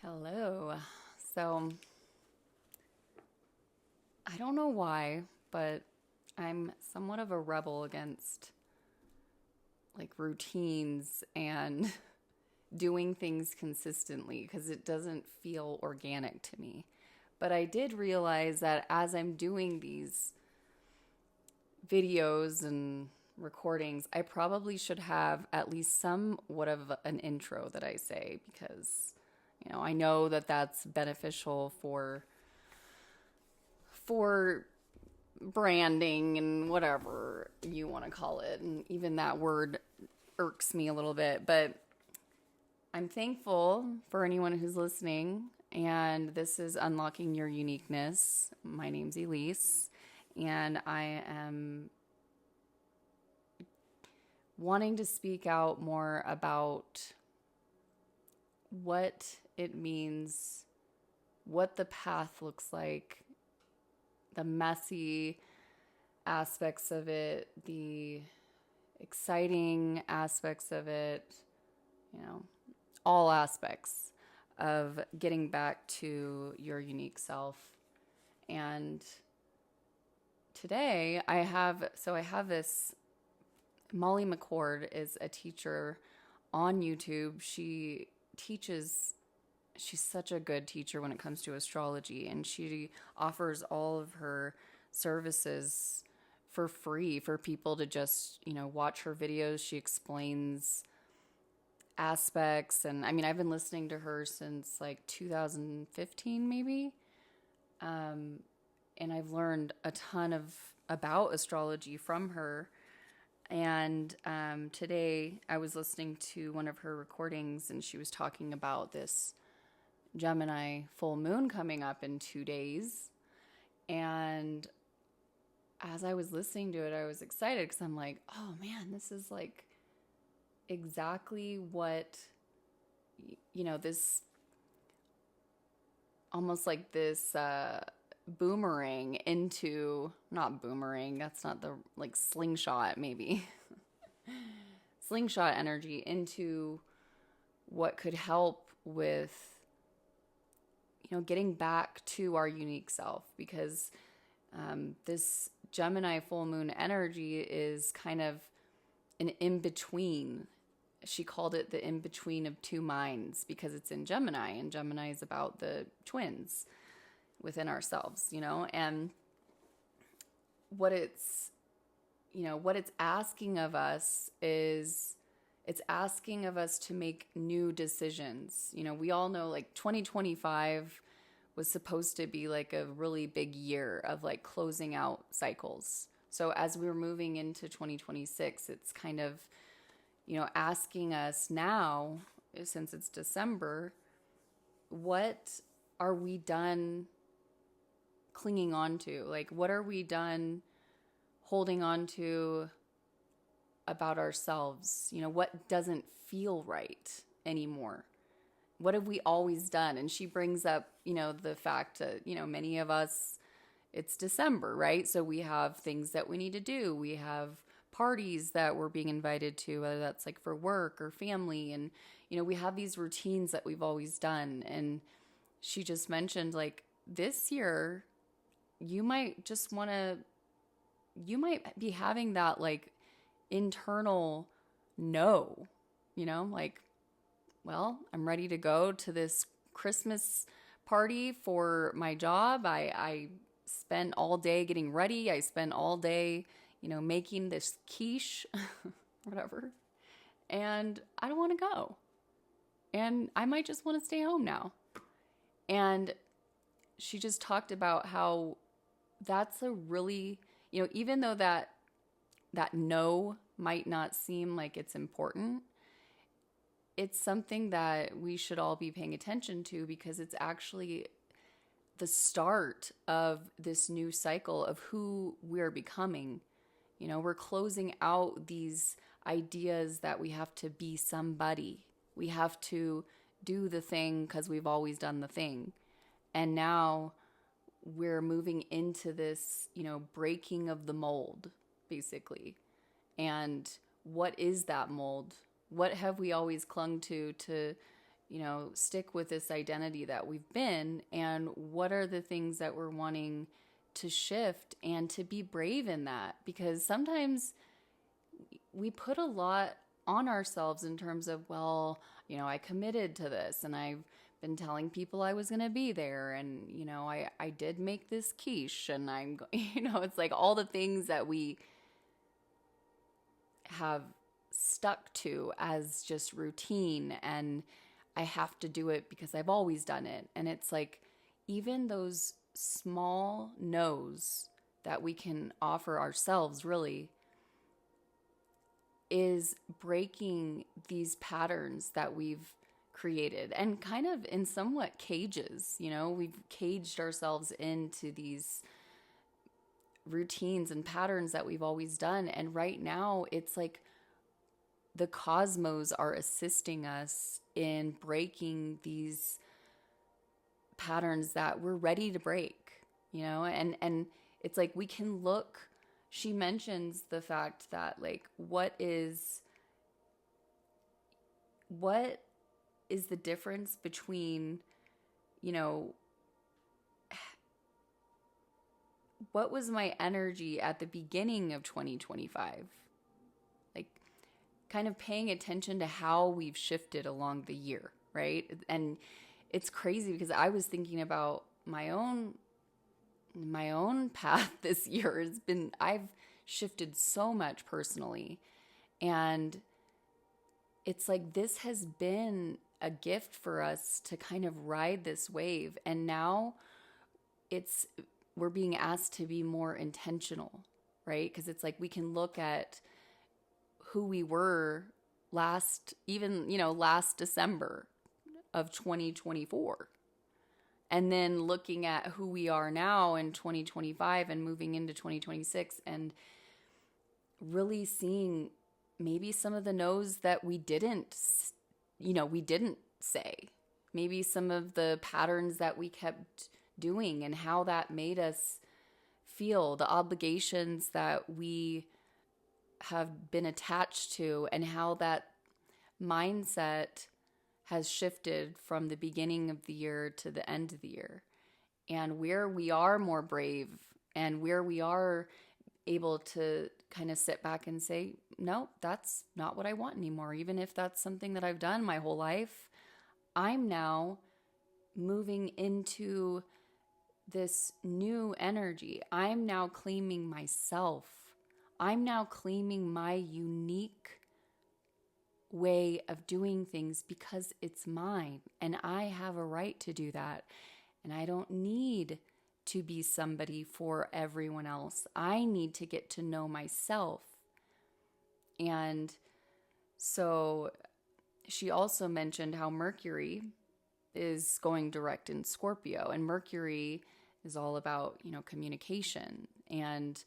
Hello. So, I don't know why, but I'm somewhat of a rebel against like routines and doing things consistently because it doesn't feel organic to me. But I did realize that as I'm doing these videos and recordings, I probably should have at least somewhat of an intro that I say because I know that that's beneficial for branding and whatever you want to call it. And even that word irks me a little bit, but I'm thankful for anyone who's listening. And this is Unlocking Your Uniqueness. My name's Elise, and I am wanting to speak out more about what it means, what the path looks like, the messy aspects of it, the exciting aspects of it, all aspects of getting back to your unique self. And today I have this Molly McCord is a teacher on YouTube. She's such a good teacher when it comes to astrology, and she offers all of her services for free for people to just, watch her videos. She explains aspects, and I've been listening to her since like 2015 maybe. And I've learned a ton about astrology from her. And today I was listening to one of her recordings, and she was talking about this Gemini full moon coming up in 2 days. And as I was listening to it, I was excited because I'm like, oh man, this is like exactly what, this almost like this boomerang into, not boomerang, that's not the, like slingshot maybe, slingshot energy into what could help with getting back to our unique self, because this Gemini full moon energy is kind of an in-between. She called it the in-between of two minds because it's in Gemini, and Gemini is about the twins within ourselves, and what it's asking of us is it's asking of us to make new decisions. We all know like 2025 was supposed to be like a really big year of like closing out cycles. So as we're moving into 2026, it's kind of, asking us now, since it's December, what are we done clinging on to? Like, what are we done holding on to about ourselves? What doesn't feel right anymore? What have we always done? And she brings up, the fact that, many of us, it's December, right? So we have things that we need to do. We have parties that we're being invited to, whether that's like for work or family. And, we have these routines that we've always done. And she just mentioned like this year, you might be having that like internal no, like, well, I'm ready to go to this Christmas party for my job. I spent all day getting ready. I spent all day, making this quiche, whatever. And I don't want to go. And I might just want to stay home now. And she just talked about how that's a really, even though that no might not seem like it's important, it's something that we should all be paying attention to, because it's actually the start of this new cycle of who we're becoming. We're closing out these ideas that we have to be somebody. We have to do the thing because we've always done the thing. And now we're moving into this, breaking of the mold, basically. And what is that mold? What have we always clung to stick with this identity that we've been, and what are the things that we're wanting to shift, and to be brave in that, because sometimes we put a lot on ourselves in terms of, well, I committed to this, and I've been telling people I was going to be there, and I did make this quiche, and I'm it's like all the things that we have stuck to as just routine, and I have to do it because I've always done it. And it's like, even those small no's that we can offer ourselves really is breaking these patterns that we've created, and kind of in somewhat cages. We've caged ourselves into these routines and patterns that we've always done. And right now it's like the cosmos are assisting us in breaking these patterns that we're ready to break, and it's like we can look. She mentions the fact that, like, what is the difference between, what was my energy at the beginning of 2025? Like, kind of paying attention to how we've shifted along the year, right? And it's crazy because I was thinking about my own path this year. I've shifted so much personally, and it's like this has been a gift for us to kind of ride this wave, and now we're being asked to be more intentional, right? Because it's like we can look at who we were last December of 2024, and then looking at who we are now in 2025 and moving into 2026, and really seeing maybe some of the no's that we didn't say, maybe some of the patterns that we kept doing and how that made us feel, the obligations that we have been attached to, and how that mindset has shifted from the beginning of the year to the end of the year, and where we are more brave, and where we are able to kind of sit back and say, no, that's not what I want anymore. Even if that's something that I've done my whole life, I'm now moving into this new energy. I'm now claiming myself. I'm now claiming my unique way of doing things because it's mine, and I have a right to do that. And I don't need to be somebody for everyone else. I need to get to know myself. And so she also mentioned how Mercury is going direct in Scorpio, and Mercury is all about, communication, and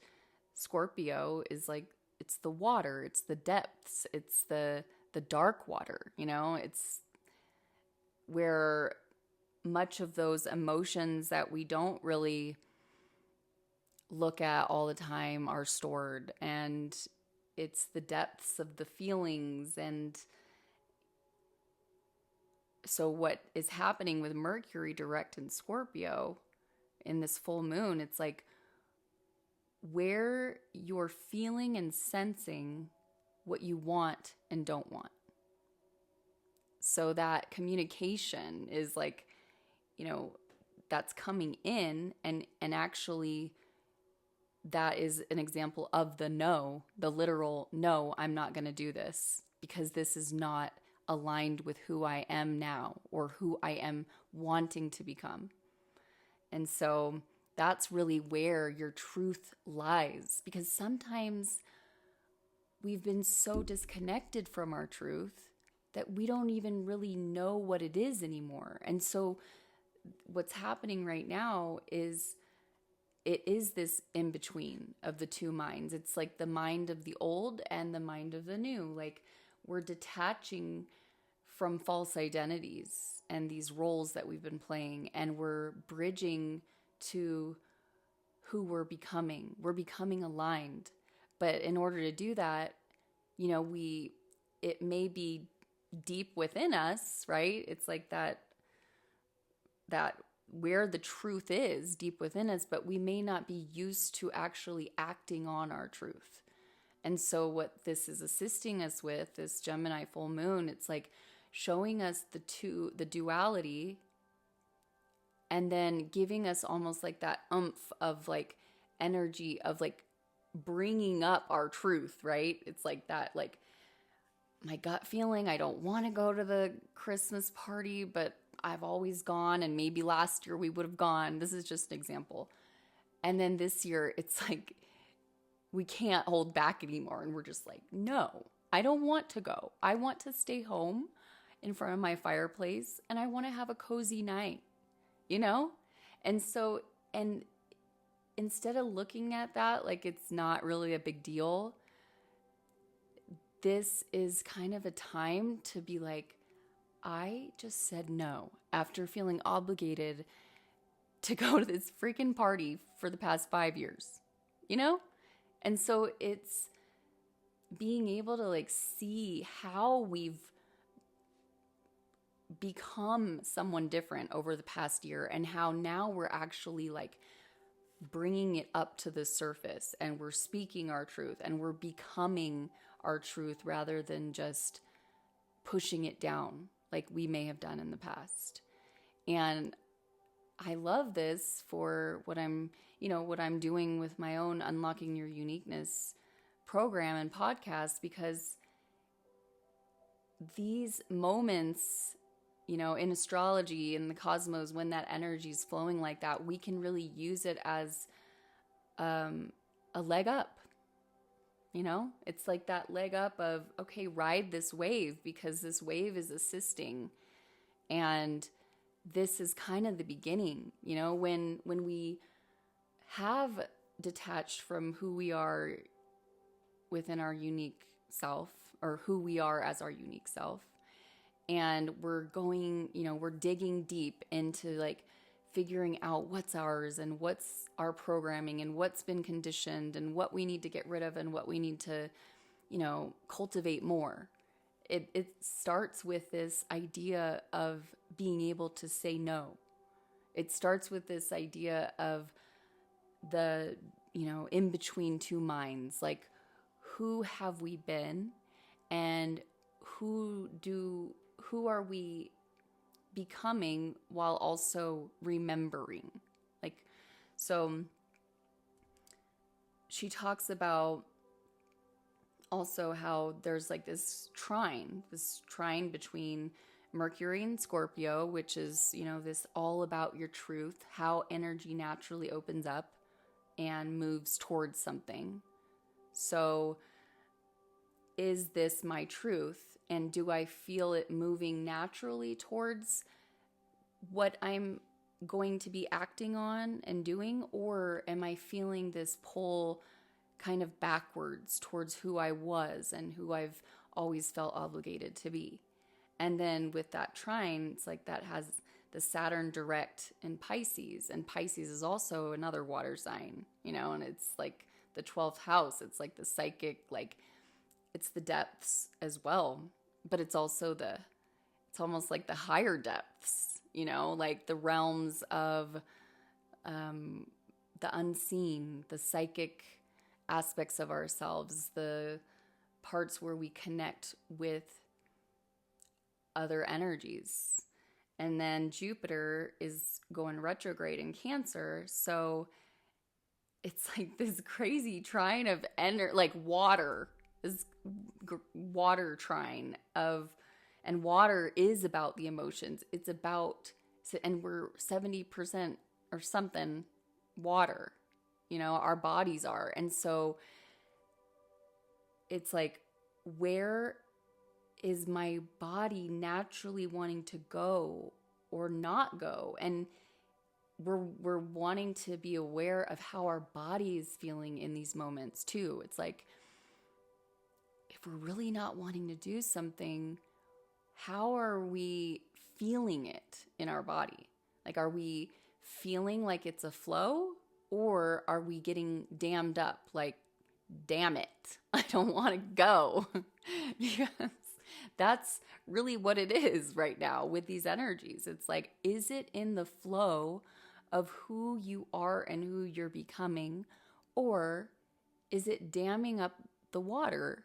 Scorpio is like, it's the water, it's the depths, it's the dark water, it's where much of those emotions that we don't really look at all the time are stored, and it's the depths of the feelings. And so what is happening with Mercury direct in Scorpio in this full moon, it's like where you're feeling and sensing what you want and don't want. So that communication is like, that's coming in, and actually that is an example of the no, the literal no, I'm not going to do this because this is not aligned with who I am now or who I am wanting to become. And so that's really where your truth lies, because sometimes we've been so disconnected from our truth that we don't even really know what it is anymore. And so what's happening right now is it is this in between of the two minds. It's like the mind of the old and the mind of the new. Like, we're detaching from false identities and these roles that we've been playing, and we're bridging to who we're becoming. We're becoming aligned. But in order to do that, it may be deep within us, right? It's like that where the truth is deep within us, but we may not be used to actually acting on our truth. And so what this is assisting us with, this Gemini full moon, it's like showing us the duality, and then giving us almost like that oomph of like energy of like bringing up our truth, right? It's like that, like my gut feeling, I don't want to go to the Christmas party, but I've always gone, and maybe last year we would have gone. This is just an example. And then this year, it's like we can't hold back anymore. And we're just like, no, I don't want to go. I want to stay home in front of my fireplace, and I want to have a cozy night, you know? And so, and instead of looking at that like it's not really a big deal, this is kind of a time to be like, I just said no after feeling obligated to go to this freaking party for the past 5 years, you know? And so it's being able to like see how we've become someone different over the past year, and how now we're actually like bringing it up to the surface, and we're speaking our truth, and we're becoming our truth rather than just pushing it down like we may have done in the past. And I love this for what I'm doing with my own Unlocking Your Uniqueness program and podcast, because these moments, in astrology, in the cosmos, when that energy is flowing like that, we can really use it as a leg up. It's like that leg up of, okay, ride this wave, because this wave is assisting. And this is kind of the beginning, when we have detached from who we are within our unique self, or who we are as our unique self. And we're going, we're digging deep into like figuring out what's ours and what's our programming and what's been conditioned and what we need to get rid of and what we need to, cultivate more. It starts with this idea of being able to say no. It starts with this idea of the, in between two minds, like who have we been, and who are we becoming while also remembering. Like, so she talks about also how there's like this trine between Mercury and Scorpio, which is, this all about your truth, how energy naturally opens up and moves towards something. So is this my truth? And do I feel it moving naturally towards what I'm going to be acting on and doing? Or am I feeling this pull kind of backwards towards who I was and who I've always felt obligated to be? And then with that trine, it's like that has the Saturn direct in Pisces. And Pisces is also another water sign, and it's like the 12th house. It's like the psychic, like it's the depths as well. But it's also it's almost like the higher depths, like the realms of the unseen, the psychic aspects of ourselves, the parts where we connect with other energies. And then Jupiter is going retrograde in Cancer. So it's like this crazy trine of like water, this water trine of, and water is about the emotions. It's about, and we're 70% or something water, our bodies are. And so it's like, where is my body naturally wanting to go or not go? And we're wanting to be aware of how our body is feeling in these moments too. It's like, if we're really not wanting to do something, how are we feeling it in our body? Like, are we feeling like it's a flow, or are we getting dammed up? Like, damn it, I don't want to go. Because That's really what it is right now with these energies. It's like, is it in the flow of who you are and who you're becoming? Or is it damming up the water?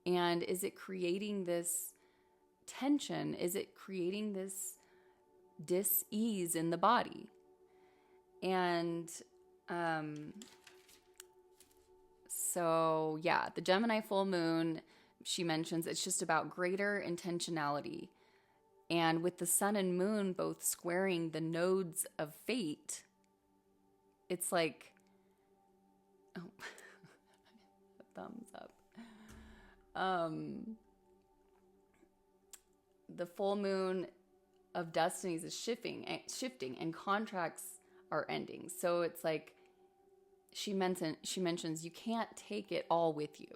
And is it creating this tension? Is it creating this dis-ease in the body? And so, yeah, the Gemini full moon, she mentions it's just about greater intentionality. And with the sun and moon both squaring the nodes of fate, it's like, oh, thumbs up. The full moon of destinies is shifting, and contracts are ending. So it's like she mentions you can't take it all with you,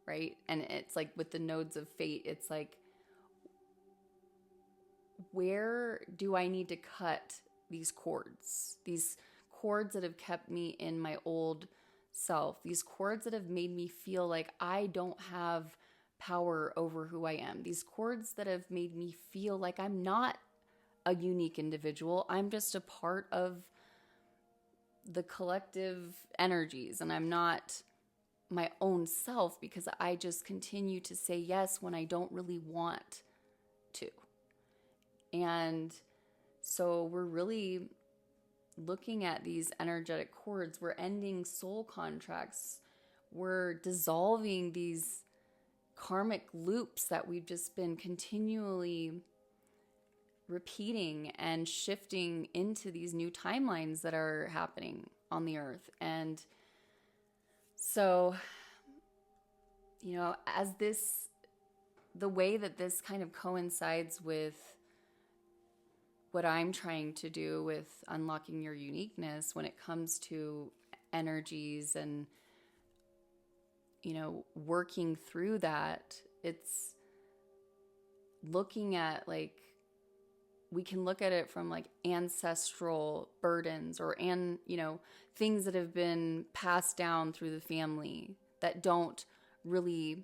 right? And it's like with the nodes of fate, it's like, where do I need to cut these cords that have kept me in my old self, these cords that have made me feel like I don't have power over who I am, these cords that have made me feel like I'm not a unique individual, I'm just a part of the collective energies, and I'm not my own self because I just continue to say yes when I don't really want to. And so we're really looking at these energetic cords. We're ending soul contracts. We're dissolving these karmic loops that we've just been continually repeating and shifting into these new timelines that are happening on the earth. And so, you know, the way that this kind of coincides with what I'm trying to do with unlocking your uniqueness when it comes to energies and, you know, working through that, it's looking at, like, we can look at it from like ancestral burdens or, you know, things that have been passed down through the family that don't really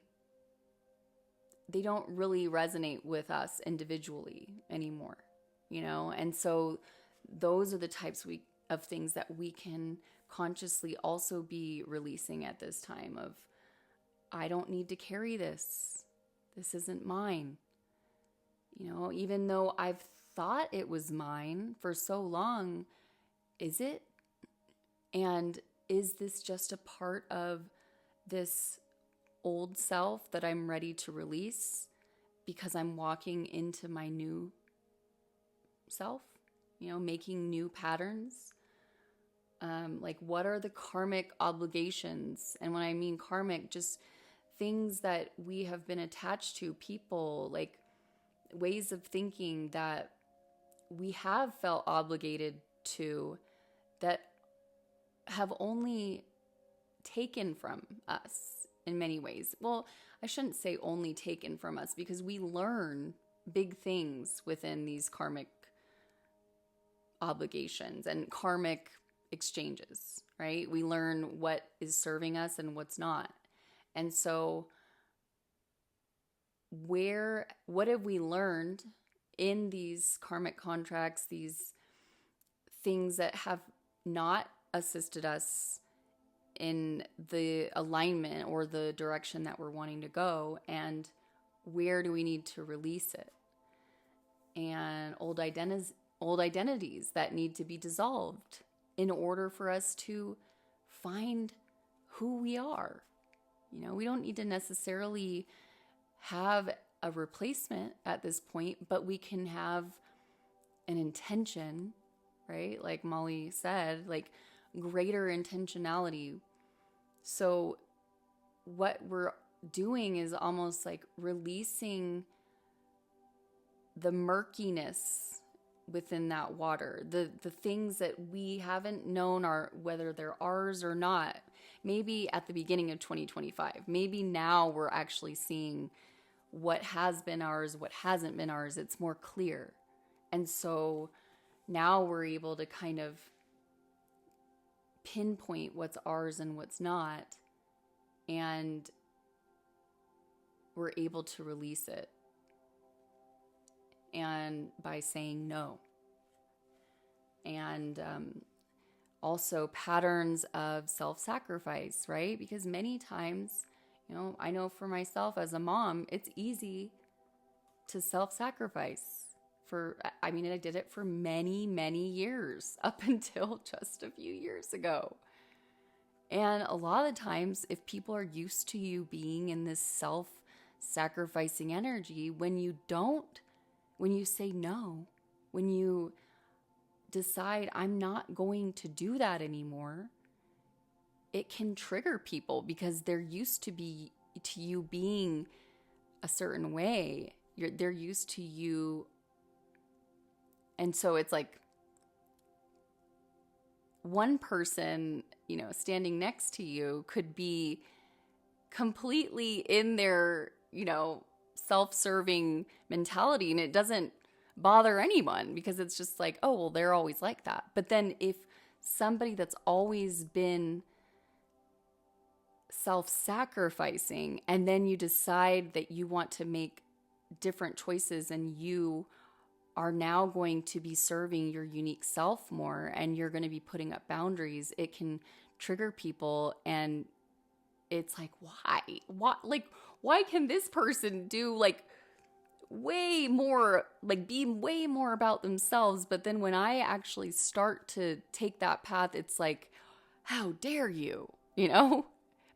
resonate with us individually anymore, you know? And so those are the types of things that we can consciously also be releasing at this time of, I don't need to carry this. This isn't mine. You know, even though I've thought it was mine for so long, is it? And is this just a part of this old self that I'm ready to release because I'm walking into my new self, you know, making new patterns? Like, what are the karmic obligations? And when I mean karmic, just things that we have been attached to, people, like ways of thinking that we have felt obligated to, that have only taken from us in many ways. Well, I shouldn't say only taken from us, because we learn big things within these karmic obligations and karmic exchanges, right? We learn what is serving us and what's not. And so what have we learned in these karmic contracts, these things that have not assisted us in the alignment or the direction that we're wanting to go, and where do we need to release it? And old identities that need to be dissolved in order for us to find who we are. You know, we don't need to necessarily have a replacement at this point, but we can have an intention, right? Like Molly said, like greater intentionality. So what we're doing is almost like releasing the murkiness within that water, the things that we haven't known are, whether they're ours or not. Maybe at the beginning of 2025, maybe now we're actually seeing what has been ours, what hasn't been ours. It's more clear. And so now we're able to kind of pinpoint what's ours and what's not, and we're able to release it. And by saying no. And also patterns of self-sacrifice, right? Because many times, I know for myself as a mom, it's easy to self-sacrifice. I did it for many, many years up until just a few years ago. And a lot of times, if people are used to you being in this self-sacrificing energy, when you say no, when you decide I'm not going to do that anymore, it can trigger people because they're used to you being a certain way. They're used to you. And so it's like one person, standing next to you could be completely in their, self-serving mentality, and it doesn't bother anyone because it's just like, oh, well, they're always like that. But then if somebody that's always been self-sacrificing, and then you decide that you want to make different choices and you are now going to be serving your unique self more and you're going to be putting up boundaries, it can trigger people. And it's like, why can this person do way more, be way more about themselves? But then when I actually start to take that path, it's like, how dare you,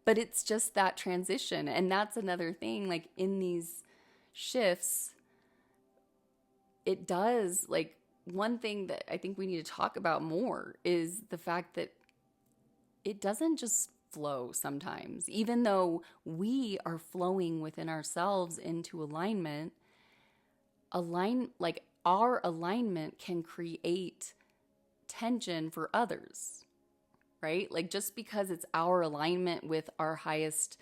But it's just that transition. And that's another thing, in these shifts, it does, one thing that I think we need to talk about more is the fact that it doesn't just flow sometimes. Even though we are flowing within ourselves into alignment, our alignment can create tension for others, right? Just because it's our alignment with our highest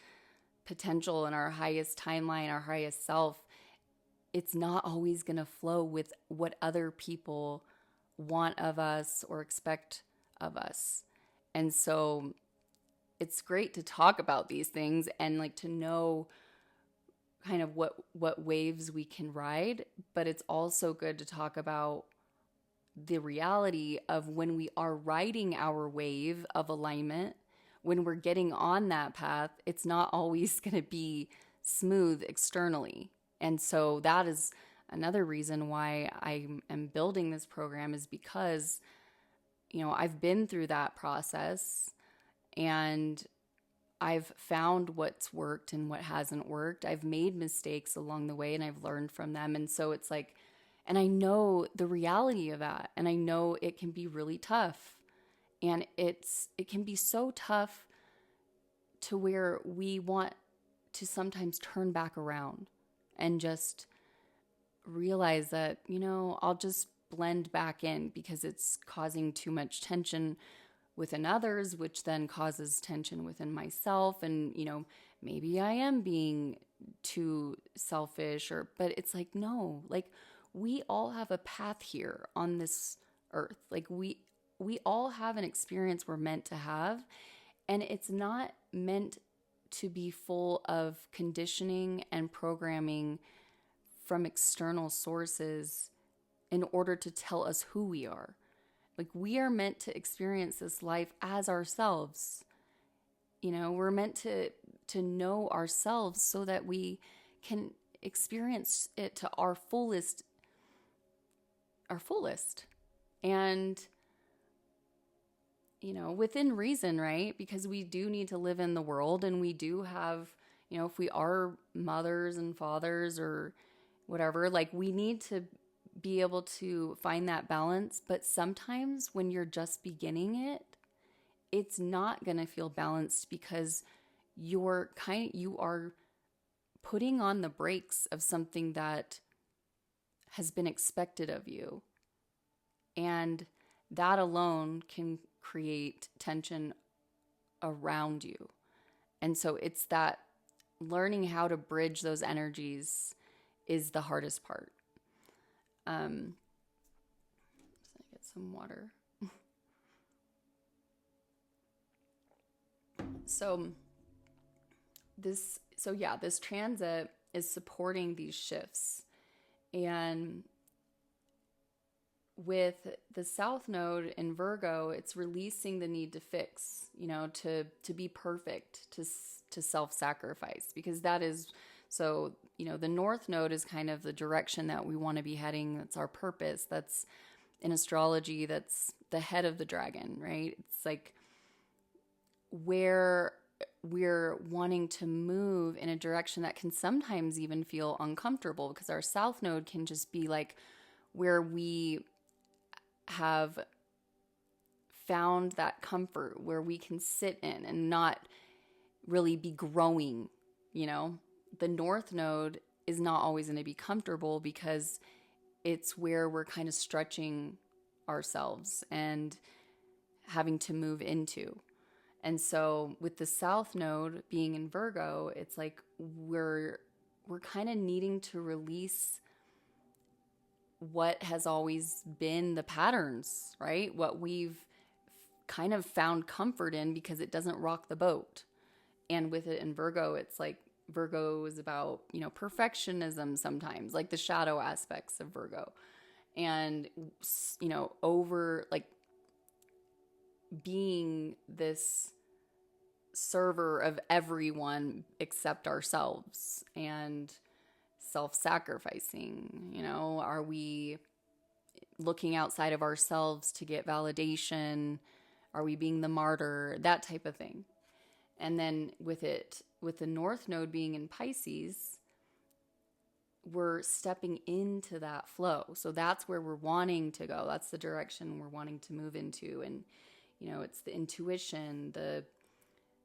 potential and our highest timeline, our highest self, it's not always going to flow with what other people want of us or expect of us. And so it's great to talk about these things and to know kind of what waves we can ride, but it's also good to talk about the reality of when we are riding our wave of alignment, when we're getting on that path, it's not always going to be smooth externally. And so that is another reason why I am building this program, is because, I've been through that process and I've found what's worked and what hasn't worked. I've made mistakes along the way and I've learned from them. And so it's and I know the reality of that. And I know it can be really tough. And it can be so tough to where we want to sometimes turn back around and just realize that, I'll just blend back in because it's causing too much tension within others, which then causes tension within myself. And, maybe I am being too selfish but it's no, we all have a path here on this earth. We all have an experience we're meant to have, and it's not meant to be full of conditioning and programming from external sources in order to tell us who we are. We are meant to experience this life as ourselves. We're meant to know ourselves so that we can experience it to our fullest. And within reason, right? Because we do need to live in the world, and we do have, if we are mothers and fathers or whatever, we need to be able to find that balance. But sometimes when you're just beginning it, it's not going to feel balanced because you are putting on the brakes of something that has been expected of you. And that alone can create tension around you. And so it's that learning how to bridge those energies is the hardest part. Just gonna get some water. This transit is supporting these shifts. And with the South Node in Virgo, it's releasing the need to fix, to be perfect, to self-sacrifice, because that is, so, the North Node is kind of the direction that we want to be heading. That's our purpose. That's, in astrology, that's the head of the dragon, right? It's like where we're wanting to move in a direction that can sometimes even feel uncomfortable, because our South Node can just be like where we have found that comfort, where we can sit in and not really be growing. The North Node is not always going to be comfortable, because it's where we're kind of stretching ourselves and having to move into. And so with the South Node being in Virgo, it's like we're kind of needing to release what has always been the patterns, right? What we've kind of found comfort in, because it doesn't rock the boat. And with it in Virgo, it's like Virgo is about, perfectionism sometimes, like the shadow aspects of Virgo. And, over like being this server of everyone except ourselves, and self-sacrificing. Are we looking outside of ourselves to get validation? Are we being the martyr? That type of thing. And then with the North Node being in Pisces, we're stepping into that flow. So that's where we're wanting to go. That's the direction we're wanting to move into. And, it's the intuition,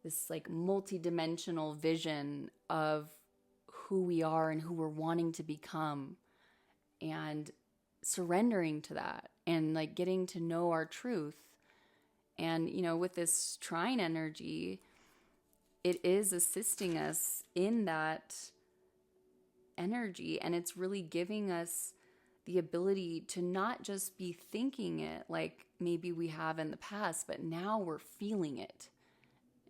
this like multidimensional vision of who we are and who we're wanting to become, and surrendering to that, and like getting to know our truth. And, with this trine energy, it is assisting us in that energy, and it's really giving us the ability to not just be thinking it like maybe we have in the past, but now we're feeling it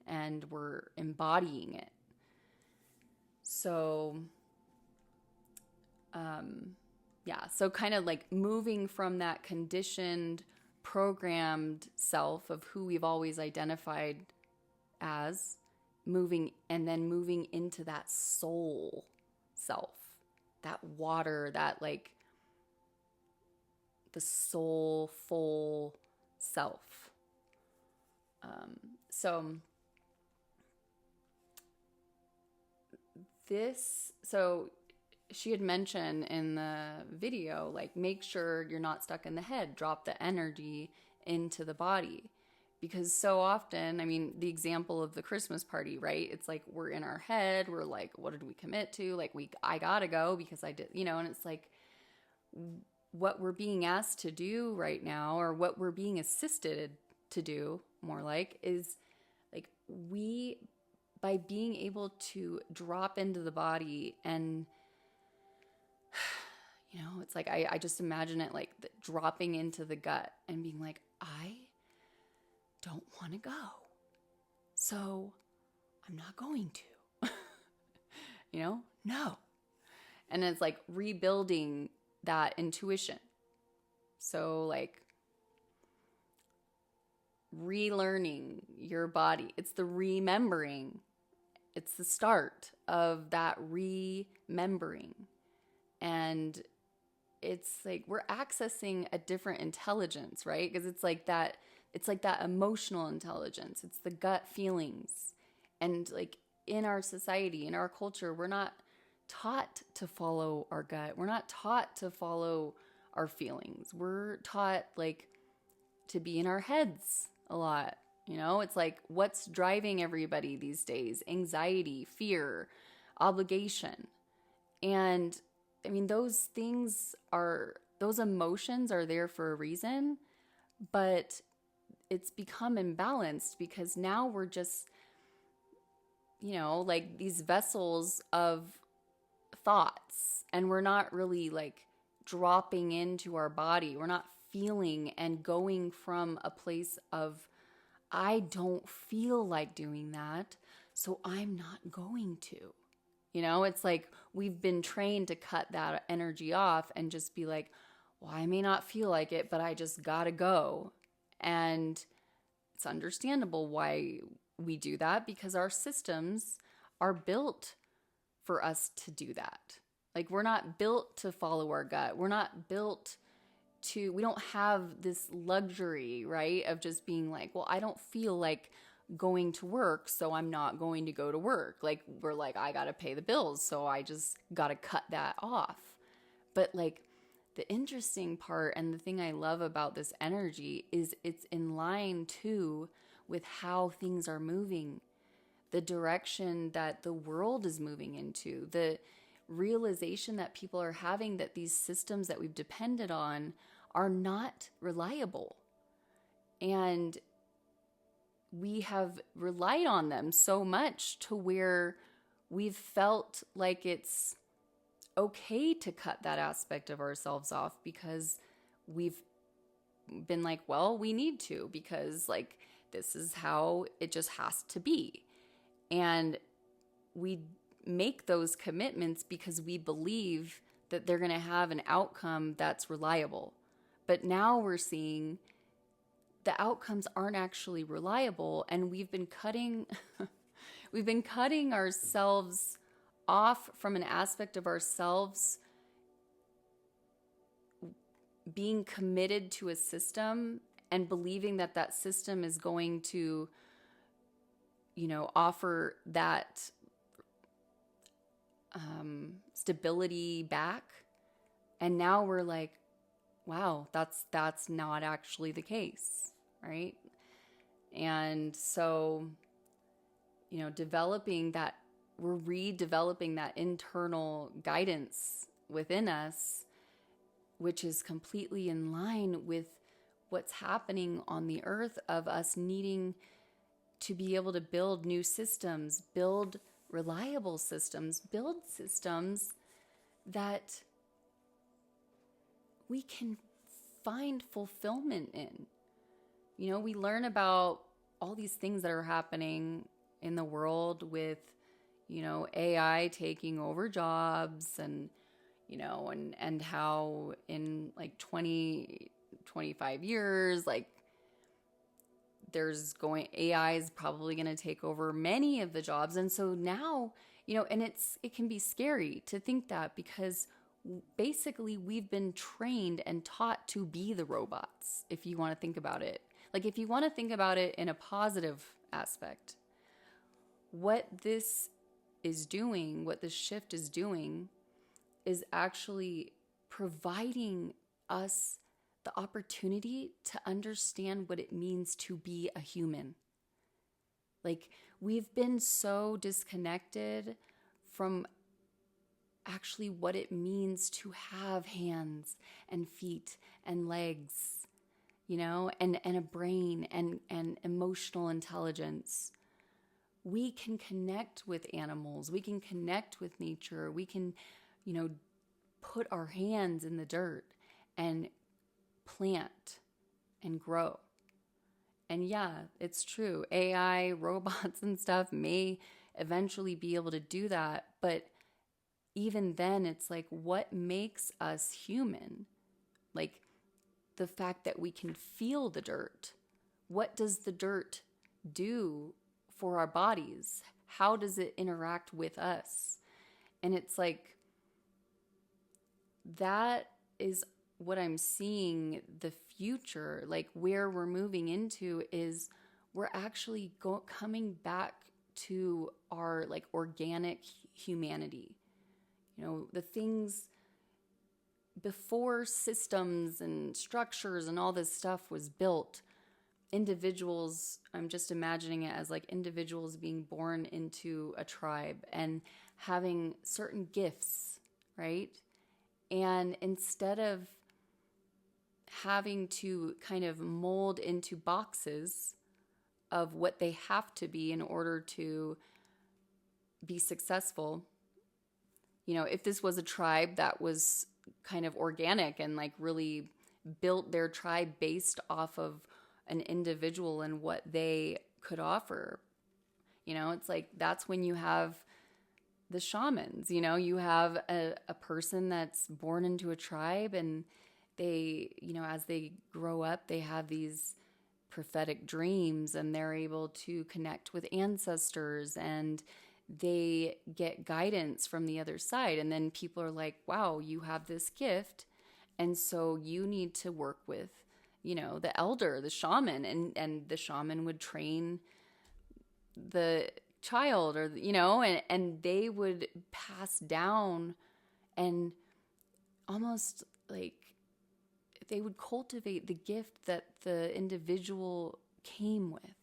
and we're embodying it. So, so kind of like moving from that conditioned, programmed self of who we've always identified as, moving into that soul self, that water, that like the soulful self. So she had mentioned in the video, like, make sure you're not stuck in the head, drop the energy into the body. Because so often, the example of the Christmas party, right? It's like we're in our head. We're like, what did we commit to? Like, I gotta go because I did, and it's like what we're being asked to do right now, or what we're being assisted to do, more like, is like by being able to drop into the body and, it's like I just imagine it like dropping into the gut and being like, I don't want to go, so I'm not going to, no. And it's like rebuilding that intuition. So like relearning your body. It's the remembering. It's the start of that remembering. And it's like we're accessing a different intelligence, right? Because it's like that emotional intelligence. It's the gut feelings. And like in our society, in our culture, we're not taught to follow our gut. We're not taught to follow our feelings. We're taught like to be in our heads a lot. It's like what's driving everybody these days? Anxiety, fear, obligation. And those emotions are there for a reason, but it's become imbalanced because now we're just, like these vessels of thoughts, and we're not really like dropping into our body. We're not feeling and going from a place of, I don't feel like doing that, so I'm not going to, It's like we've been trained to cut that energy off and just be like, well, I may not feel like it, but I just gotta go. And it's understandable why we do that, because our systems are built for us to do that. Like, we're not built to follow our gut. We're not built to, we don't have this luxury, right, of just being like, well, I don't feel like going to work, so I'm not going to go to work. Like, we're like, I gotta pay the bills, so I just gotta cut that off. But like, the interesting part and the thing I love about this energy is it's in line too with how things are moving, the direction that the world is moving into, the realization that people are having that these systems that we've depended on are not reliable. And we have relied on them so much to where we've felt like it's okay to cut that aspect of ourselves off, because we've been like, well, we need to, because like, this is how it just has to be. And we make those commitments because we believe that they're going to have an outcome that's reliable. But now we're seeing the outcomes aren't actually reliable, and we've been cutting ourselves off from an aspect of ourselves being committed to a system and believing that that system is going to, offer that stability back. And now we're like, wow, that's not actually the case, right? And so, we're redeveloping that internal guidance within us, which is completely in line with what's happening on the earth, of us needing to be able to build new systems, build reliable systems, build systems that we can find fulfillment in. We learn about all these things that are happening in the world with, AI taking over jobs, and, and how in like 20, 25 years, like AI is probably going to take over many of the jobs. And so now, and it can be scary to think that, because basically we've been trained and taught to be the robots, if you want to think about it. Like, if you want to think about it in a positive aspect, what this shift is doing is actually providing us the opportunity to understand what it means to be a human. Like, we've been so disconnected from actually what it means to have hands and feet and legs, and a brain and emotional intelligence. We can connect with animals. We can connect with nature. We can, put our hands in the dirt and plant and grow. And yeah, it's true. AI, robots and stuff may eventually be able to do that. But even then, it's like, what makes us human? Like, the fact that we can feel the dirt. What does the dirt do for our bodies? How does it interact with us? And it's like, that is what I'm seeing the future, like where we're moving into, is we're actually coming back to our like organic humanity. The things before systems and structures and all this stuff was built, individuals, I'm just imagining it as like individuals being born into a tribe and having certain gifts, right? And instead of having to kind of mold into boxes of what they have to be in order to be successful, if this was a tribe that was kind of organic and like really built their tribe based off of an individual and what they could offer, it's like, that's when you have the shamans. You know, you have a person that's born into a tribe, and they, you know, as they grow up, they have these prophetic dreams, and they're able to connect with ancestors, and they get guidance from the other side. And then people are like, wow, you have this gift. And so you need to work with, you know, the elder, the shaman, and the shaman would train the child, or, you know, and they would pass down, and almost like they would cultivate the gift that the individual came with.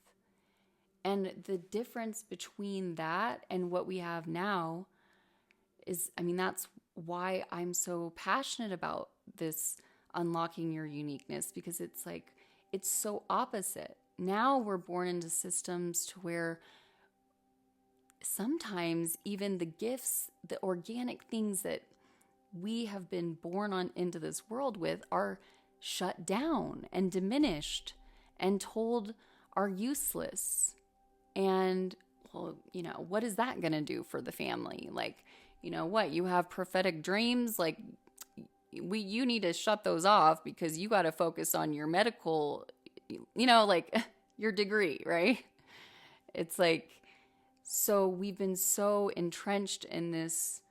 And the difference between that and what we have now is, I mean, that's why I'm so passionate about this unlocking your uniqueness, because it's like, it's so opposite. Now we're born into systems to where sometimes even the gifts, the organic things that we have been born on into this world with, are shut down and diminished and told are useless. And, well, you know, what is that going to do for the family? Like, you know what, you have prophetic dreams, like you need to shut those off, because you got to focus on your medical, you know, like your degree, right? It's like, so we've been so entrenched in this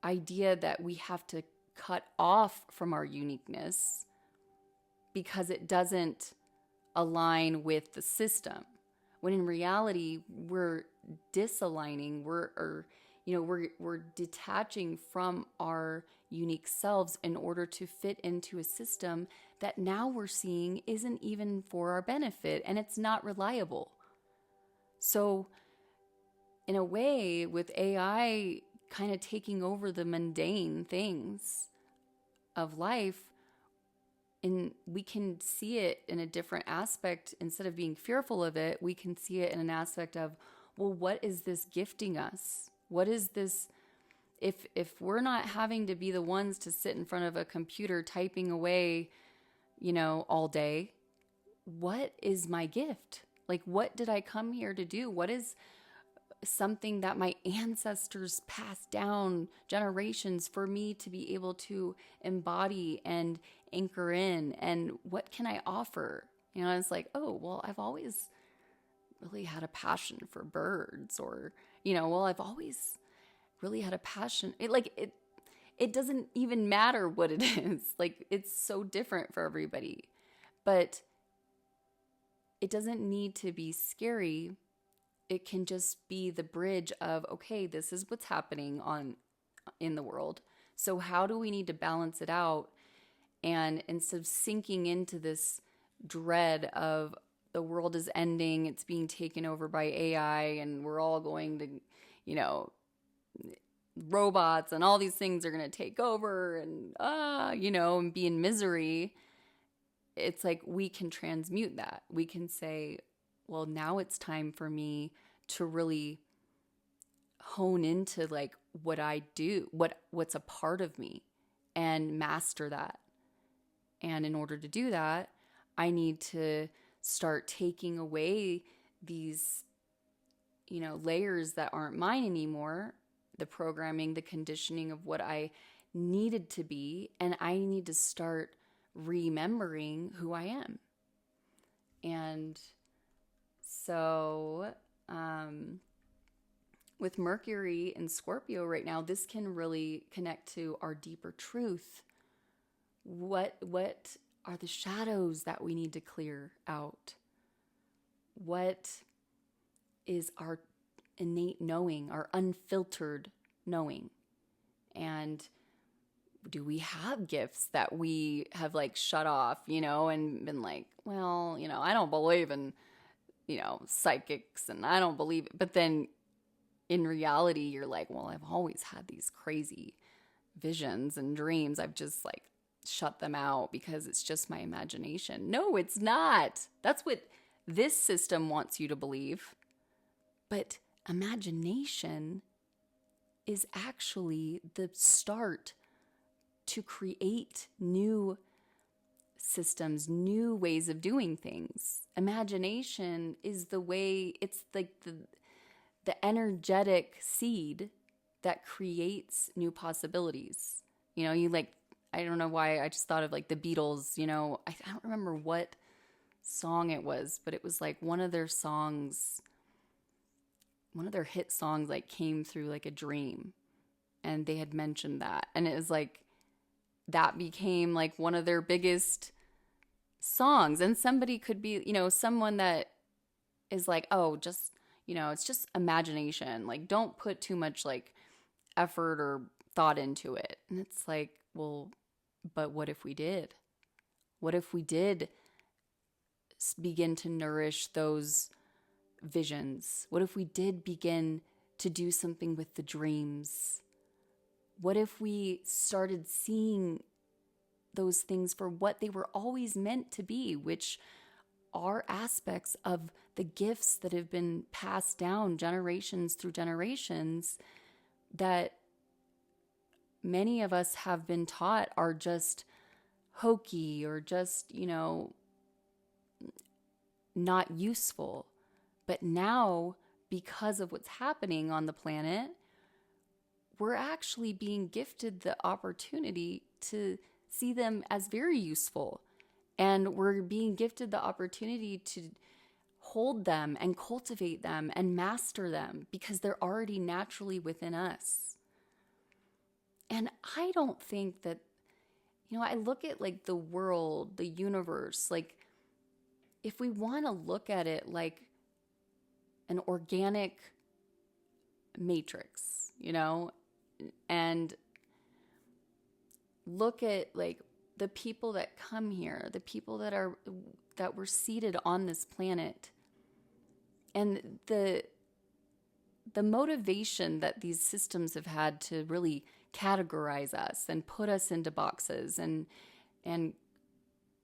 idea that we have to cut off from our uniqueness because it doesn't align with the system. When in reality, we're disaligning, we're detaching from our unique selves in order to fit into a system that now we're seeing isn't even for our benefit, and it's not reliable. So in a way, with AI kind of taking over the mundane things of life, and we can see it in a different aspect. Instead of being fearful of it, we can see it in an aspect of, well, what is this gifting us? What is this? If we're not having to be the ones to sit in front of a computer typing away, you know, all day, what is my gift? Like, what did I come here to do? What is something that my ancestors passed down generations for me to be able to embody and anchor in? And what can I offer? You know, it's like, oh, well, I've always really had a passion for birds, or, you know, well, I've always really had a passion. It doesn't even matter what it is. Like, it's so different for everybody, but it doesn't need to be scary. It can just be the bridge of, okay, this is what's happening in the world. So how do we need to balance it out? And instead of sinking into this dread of the world is ending, it's being taken over by AI, and we're all going to, you know, robots and all these things are going to take over, and, you know, and be in misery. It's like, we can transmute that. We can say, well, now it's time for me to really hone into like what I do, what's a part of me, and master that. And in order to do that, I need to start taking away these, you know, layers that aren't mine anymore, the programming, the conditioning of what I needed to be, and I need to start remembering who I am. And so with Mercury and Scorpio right now, this can really connect to our deeper truth. What are the shadows that we need to clear out? What is our innate knowing, our unfiltered knowing? And do we have gifts that we have like shut off, you know, and been like, well, you know, I don't believe in, you know, psychics, and I don't believe it. But then in reality, you're like, well, I've always had these crazy visions and dreams. I've just like shut them out because it's just my imagination. No, it's not. That's what this system wants you to believe. But imagination is actually the start to create new systems, new ways of doing things. Imagination is the way, it's like the energetic seed that creates new possibilities. You know, you like, I don't know why I just thought of like the Beatles, you know, I don't remember what song it was, but it was like one of their songs, one of their hit songs like came through like a dream, and they had mentioned that. And it was like, that became like one of their biggest songs. And somebody could be, you know, someone that is like, oh, just, you know, it's just imagination. Like, don't put too much like effort or thought into it. And it's like, well, but what if we did? What if we did begin to nourish those visions? What if we did begin to do something with the dreams? What if we started seeing those things for what they were always meant to be, which are aspects of the gifts that have been passed down generations through generations that many of us have been taught are just hokey or just, you know, not useful. But now, because of what's happening on the planet, we're actually being gifted the opportunity to see them as very useful. And we're being gifted the opportunity to hold them and cultivate them and master them because they're already naturally within us. And I don't think that, you know, I look at like the world, the universe, like if we want to look at it like an organic matrix, you know, and look at like the people that come here, the people that were seated on this planet, and the motivation that these systems have had to really categorize us and put us into boxes and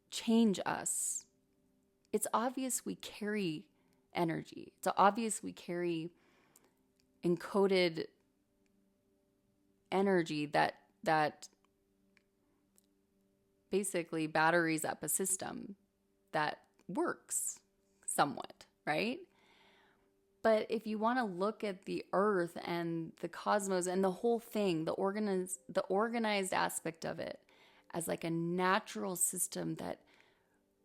change us. It's obvious we carry energy. It's obvious we carry encoded energy that basically batteries up a system that works somewhat, right? But if you want to look at the earth and the cosmos and the whole thing, the organized aspect of it as like a natural system that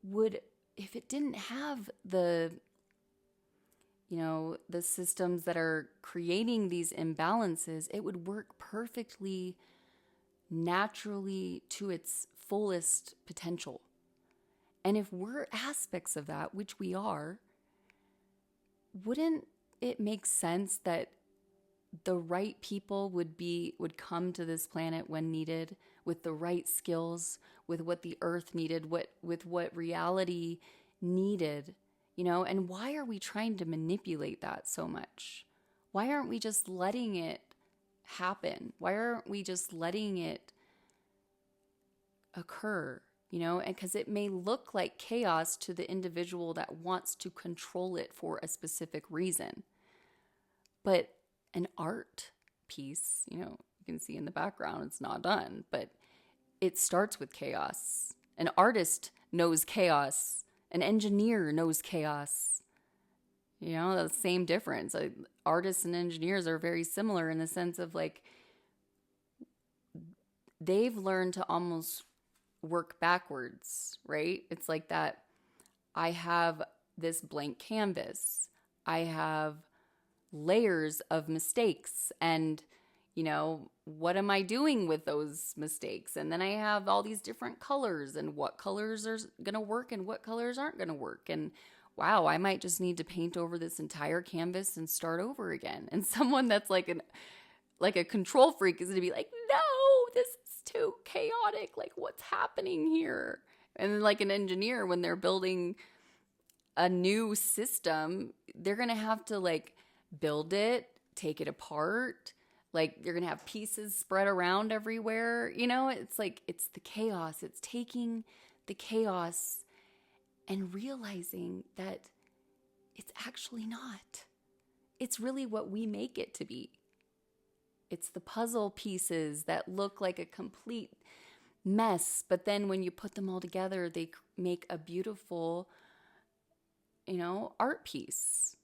would, if it didn't have the, you know, the systems that are creating these imbalances, it would work perfectly naturally to its fullest potential. And if we're aspects of that, which we are, wouldn't it make sense that the right people would come to this planet when needed, with the right skills, with what the earth needed, with what reality needed, you know? And why are we trying to manipulate that so much? Why aren't we just letting it happen? Why aren't we just letting it occur? You know, and because it may look like chaos to the individual that wants to control it for a specific reason. But an art piece, you know, you can see in the background, it's not done, but it starts with chaos. An artist knows chaos. An engineer knows chaos. You know, the same difference. Artists and engineers are very similar in the sense of like, they've learned to almost work backwards, right? It's like that. I have this blank canvas. I have layers of mistakes, and you know, what am I doing with those mistakes? And then I have all these different colors, and what colors are going to work and what colors aren't going to work. And wow, I might just need to paint over this entire canvas and start over again. And someone that's like a control freak is going to be like, no, this is too chaotic. Like, what's happening here? And then like an engineer, when they're building a new system, they're going to have to like build it, take it apart. Like, you're going to have pieces spread around everywhere. You know, it's like, it's the chaos. It's taking the chaos and realizing that it's actually not. It's really what we make it to be. It's the puzzle pieces that look like a complete mess, but then when you put them all together, they make a beautiful, you know, art piece.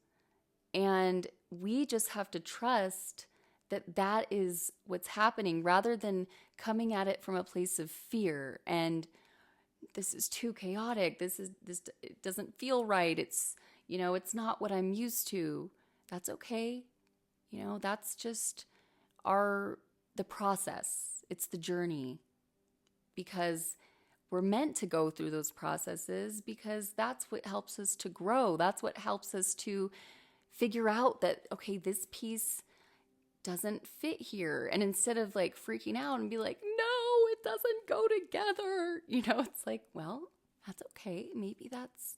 And we just have to trust that is what's happening, rather than coming at it from a place of fear and this is too chaotic. This it doesn't feel right. It's, it's not what I'm used to. That's okay. That's just the process. It's the journey, because we're meant to go through those processes, because that's what helps us to grow. That's what helps us to figure out that, okay, this piece doesn't fit here. And instead of like freaking out and be like, no, it doesn't go together. It's like, well, that's okay. Maybe that's,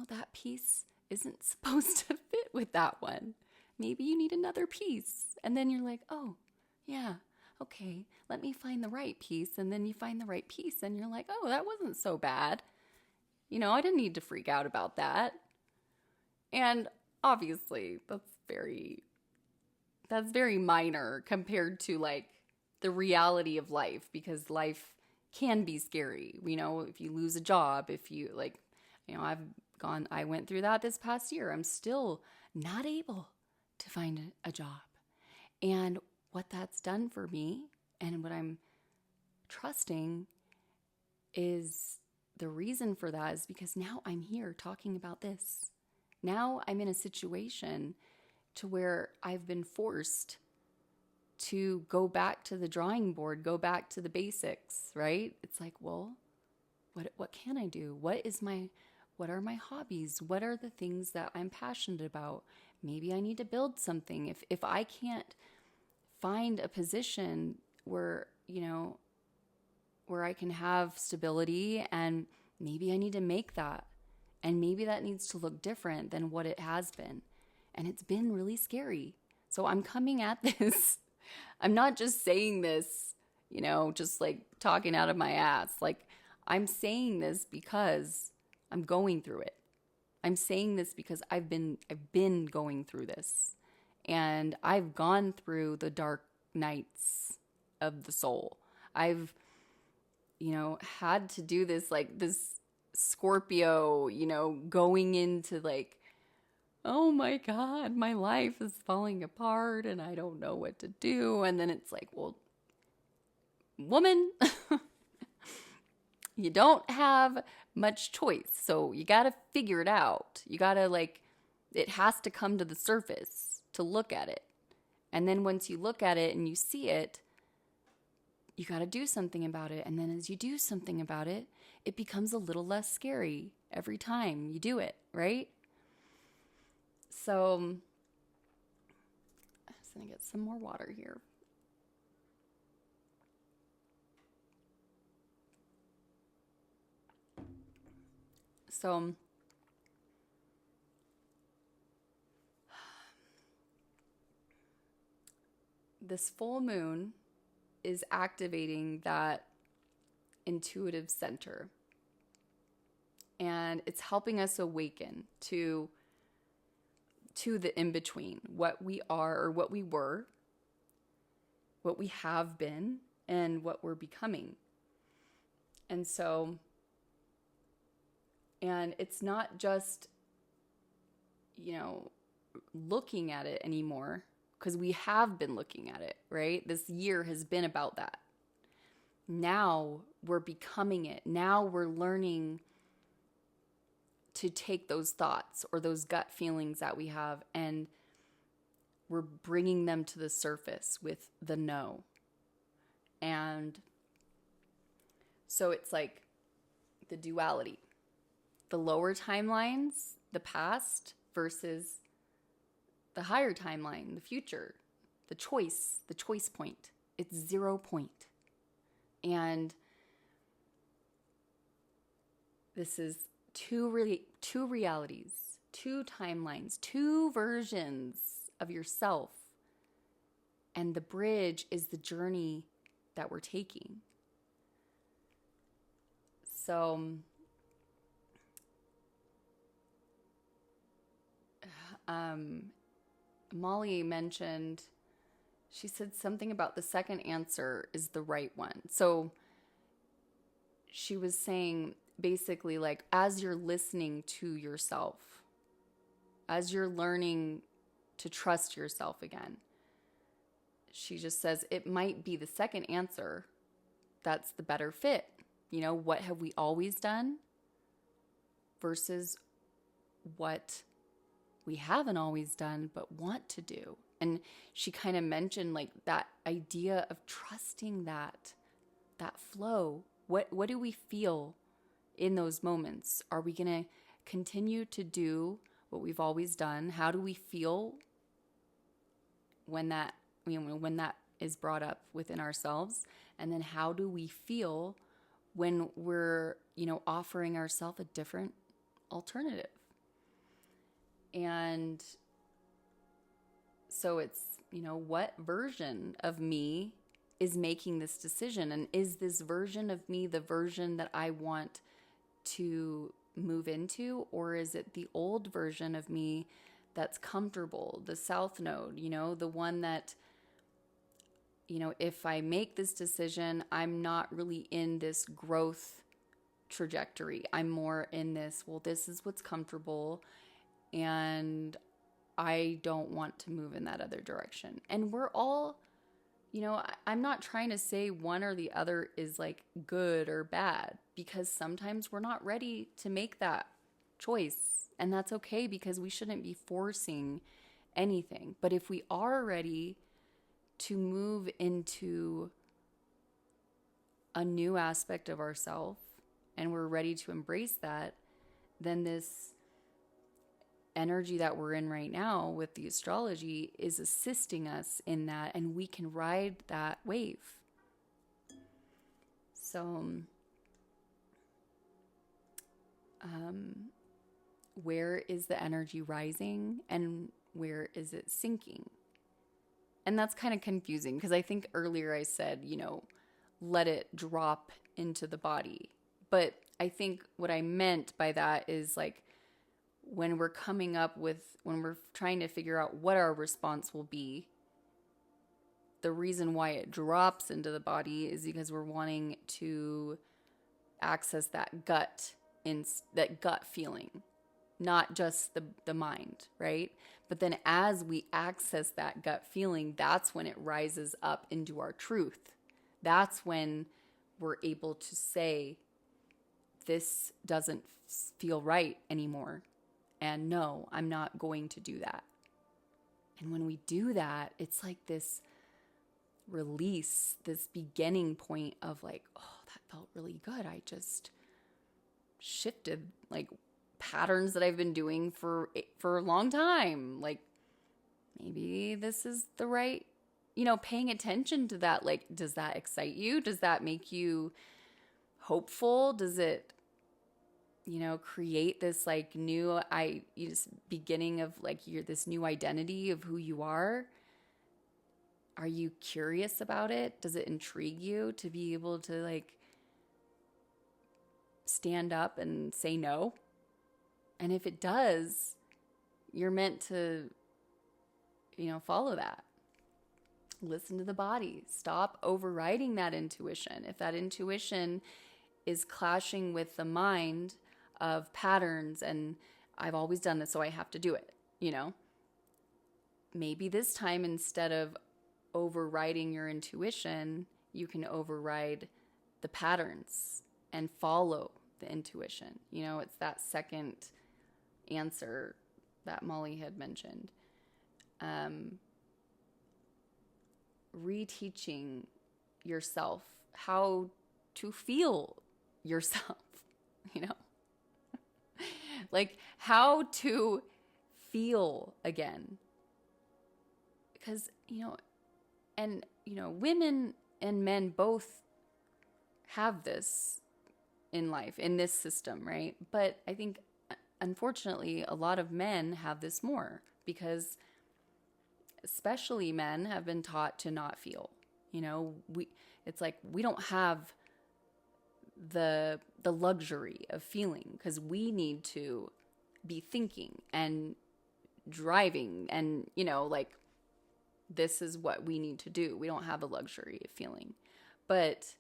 that piece isn't supposed to fit with that one. Maybe you need another piece. And then you're like, oh, yeah, okay, let me find the right piece. And then you find the right piece and you're like, oh, that wasn't so bad. I didn't need to freak out about that. And obviously that's very minor compared to like the reality of life, because life can be scary. If you lose a job, if you like, I went through that this past year. I'm still not able to find a job. And what that's done for me, and what I'm trusting, is the reason for that is because now I'm here talking about this. Now I'm in a situation to where I've been forced to go back to the drawing board, go back to the basics, right? It's like, well, what can I do? What are my hobbies? What are the things that I'm passionate about? Maybe I need to build something. If I can't find a position where, where I can have stability, and maybe I need to make that. And maybe that needs to look different than what it has been. And it's been really scary. So I'm coming at this. I'm not just saying this, just like talking out of my ass. Like, I'm saying this because I'm going through it. I'm saying this because I've been going through this. And I've gone through the dark nights of the soul. I've, had to do this, like this Scorpio, going into like, oh my God, my life is falling apart and I don't know what to do. And then it's like, well, woman, you don't have much choice. So you got to figure it out. You got to it has to come to the surface to look at it. And then once you look at it and you see it, you got to do something about it. And then as you do something about it, it becomes a little less scary every time you do it, right? So I'm just going to get some more water here. So this full moon is activating that intuitive center. And it's helping us awaken to the in-between, what we are or what we were, what we have been, and what we're becoming. And so, and it's not just, looking at it anymore, because we have been looking at it, right? This year has been about that. Now we're becoming it. Now we're learning to take those thoughts or those gut feelings that we have, and we're bringing them to the surface with the no. And so it's like the duality, the lower timelines, the past versus the higher timeline, the future, the choice point. It's 0 point. And this is two realities, two timelines, two versions of yourself. And the bridge is the journey that we're taking. So Molly mentioned, she said something about the second answer is the right one. So she was saying basically, like, as you're listening to yourself, as you're learning to trust yourself again, she just says it might be the second answer that's the better fit. You know, what have we always done versus what we haven't always done but want to do. And she kind of mentioned like that idea of trusting that flow. What do we feel in those moments? Are we going to continue to do what we've always done? How do we feel when that is brought up within ourselves? And then how do we feel when we're, offering ourselves a different alternative? And so it's, what version of me is making this decision? And is this version of me the version that I want to move into? Or is it the old version of me that's comfortable, the South Node, the one that, if I make this decision, I'm not really in this growth trajectory. I'm more in this, well, this is what's comfortable, and I don't want to move in that other direction. And we're all, I'm not trying to say one or the other is like good or bad, because sometimes we're not ready to make that choice. And that's okay, because we shouldn't be forcing anything. But if we are ready to move into a new aspect of ourselves and we're ready to embrace that, then this energy that we're in right now with the astrology is assisting us in that, and we can ride that wave. So, where is the energy rising and where is it sinking? And that's kind of confusing, because I think earlier I said, let it drop into the body. But I think what I meant by that is like, when we're trying to figure out what our response will be, the reason why it drops into the body is because we're wanting to access that gut feeling, not just the mind, right? But then as we access that gut feeling, that's when it rises up into our truth. That's when we're able to say, this doesn't feel right anymore. And no, I'm not going to do that. And when we do that, it's like this release, this beginning point of like, oh, that felt really good. I just shifted like patterns that I've been doing for a long time. Like, maybe this is the right, paying attention to that. Like, does that excite you? Does that make you hopeful? Does it, create this like new beginning of like this new identity of who you are? Are you curious about it? Does it intrigue you to be able to like stand up and say no? And if it does, you're meant to, follow that. Listen to the body. Stop overriding that intuition. If that intuition is clashing with the mind of patterns and I've always done this, so I have to do it, maybe this time, instead of overriding your intuition, you can override the patterns and follow the intuition. It's that second answer that Molly had mentioned. Reteaching yourself how to feel yourself, like how to feel again. Because, women and men both have this in life, in this system, right? But I think, unfortunately, a lot of men have this more, because especially men have been taught to not feel. It's like we don't have the luxury of feeling, because we need to be thinking and driving and, like, this is what we need to do. We don't have the luxury of feeling. But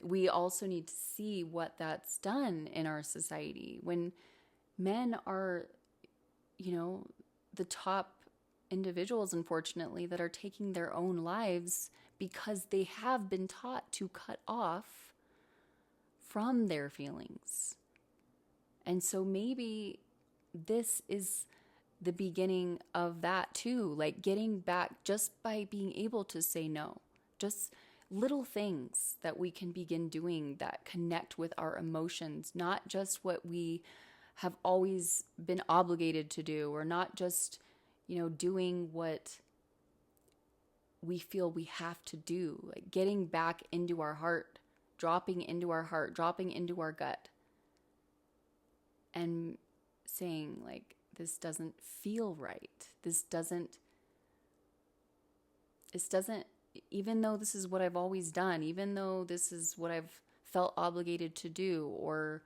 we also need to see what that's done in our society when men are, the top individuals, unfortunately, that are taking their own lives because they have been taught to cut off from their feelings. And so maybe this is the beginning of that too, like getting back just by being able to say no. Just little things that we can begin doing that connect with our emotions, not just what we have always been obligated to do, or not just, doing what we feel we have to do, like getting back into our heart, dropping into our gut, and saying, like, this doesn't feel right. This doesn't, even though this is what I've always done, even though this is what I've felt obligated to do, or,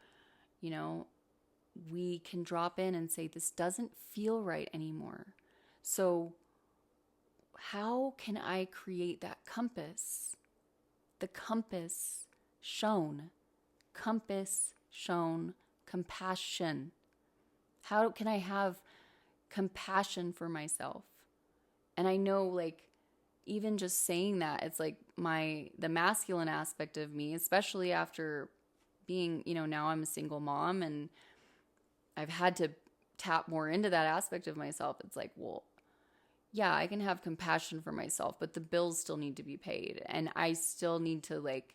we can drop in and say, this doesn't feel right anymore. So how can I create that compass? The compass shown, compassion. How can I have compassion for myself? And I know, like, even just saying that, it's like the masculine aspect of me, especially after being, now I'm a single mom and I've had to tap more into that aspect of myself. It's like, well, yeah, I can have compassion for myself, but the bills still need to be paid. And I still need to, like,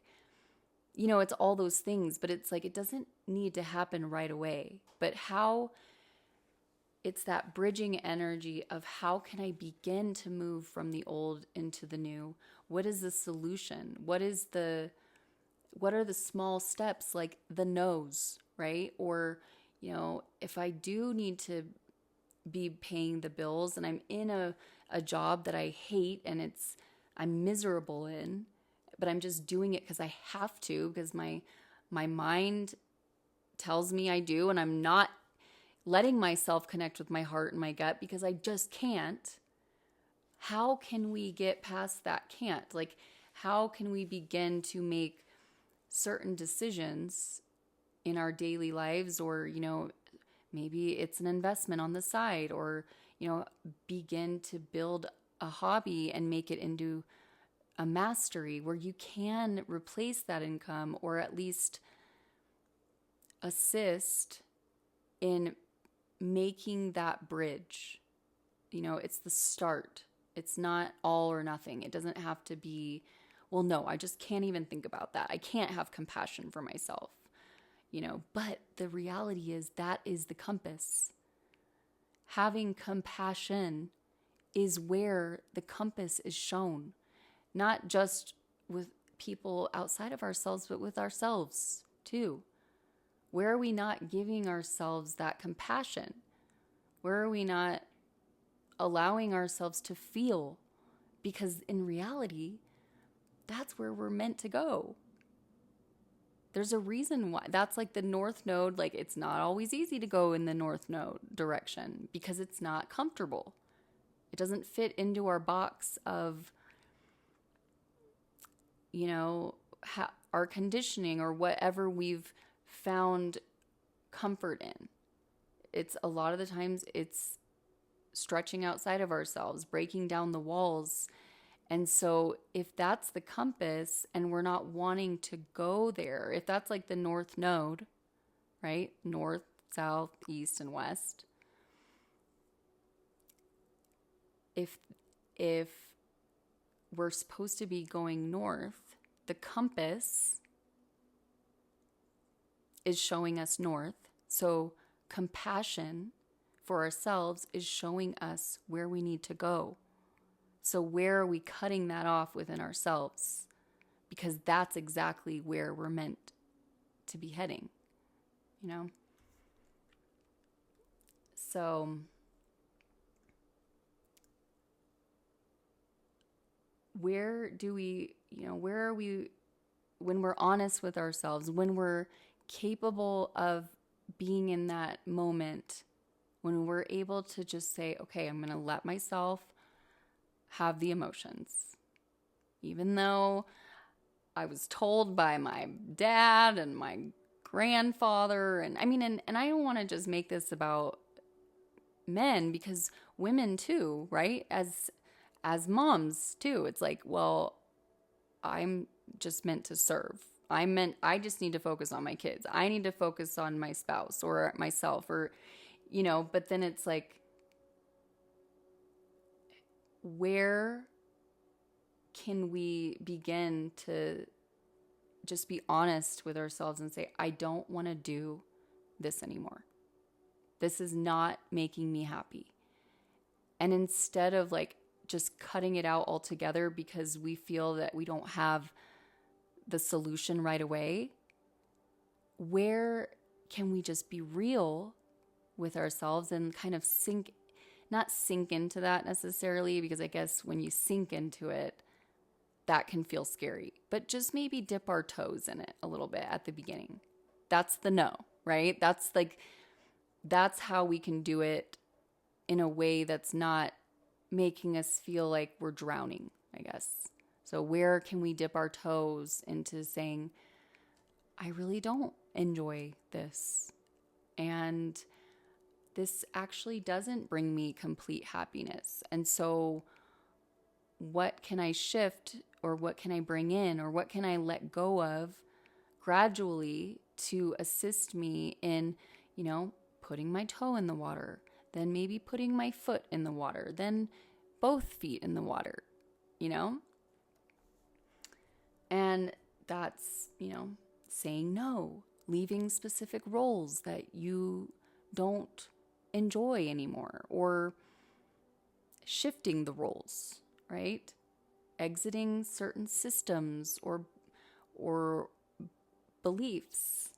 it's all those things, but it's like, it doesn't need to happen right away. But how it's that bridging energy of how can I begin to move from the old into the new? What is the solution? What are the small steps, like the no's, right? Or, if I do need to be paying the bills and I'm in a job that I hate and I'm miserable in, but I'm just doing it because I have to, because my mind tells me I do, and I'm not letting myself connect with my heart and my gut because I just can't. How can we get past that can't? Like, how can we begin to make certain decisions in our daily lives, or, maybe it's an investment on the side, or, begin to build a hobby and make it into a mastery where you can replace that income, or at least assist in making that bridge. It's the start. It's not all or nothing. It doesn't have to be, well, no, I just can't even think about that. I can't have compassion for myself, but the reality is that is the compass. Having compassion is where the compass is shown, not just with people outside of ourselves, but with ourselves too. Where are we not giving ourselves that compassion? Where are we not allowing ourselves to feel? Because in reality, that's where we're meant to go. There's a reason why. That's like the north node. Like, it's not always easy to go in the north node direction because it's not comfortable. It doesn't fit into our box of, our conditioning or whatever we've found comfort in. It's a lot of the times it's stretching outside of ourselves, breaking down the walls. And so if that's the compass and we're not wanting to go there, if that's like the north node, right? North, south, east, and west. If we're supposed to be going north, the compass is showing us north. So compassion for ourselves is showing us where we need to go. So where are we cutting that off within ourselves? Because that's exactly where we're meant to be heading, So where are we when we're honest with ourselves, when we're capable of being in that moment, when we're able to just say, okay, I'm going to let myself have the emotions. Even though I was told by my dad and my grandfather, and I don't want to just make this about men, because women too, right? As moms too. It's like, well, I'm just meant to serve. I just need to focus on my kids. I need to focus on my spouse or myself or, but then it's like, where can we begin to just be honest with ourselves and say, I don't want to do this anymore. This is not making me happy. And instead of like just cutting it out altogether because we feel that we don't have the solution right away, where can we just be real with ourselves and kind of not sink into that necessarily, because I guess when you sink into it, that can feel scary, but just maybe dip our toes in it a little bit at the beginning. That's the no, right? That's how we can do it in a way that's not making us feel like we're drowning, I guess. So where can we dip our toes into saying, I really don't enjoy this, and this actually doesn't bring me complete happiness. And so what can I shift, or what can I bring in, or what can I let go of gradually to assist me in, putting my toe in the water, then maybe putting my foot in the water, then both feet in the water, And that's, saying no, leaving specific roles that you don't enjoy anymore, or shifting the roles, right? Exiting certain systems or beliefs,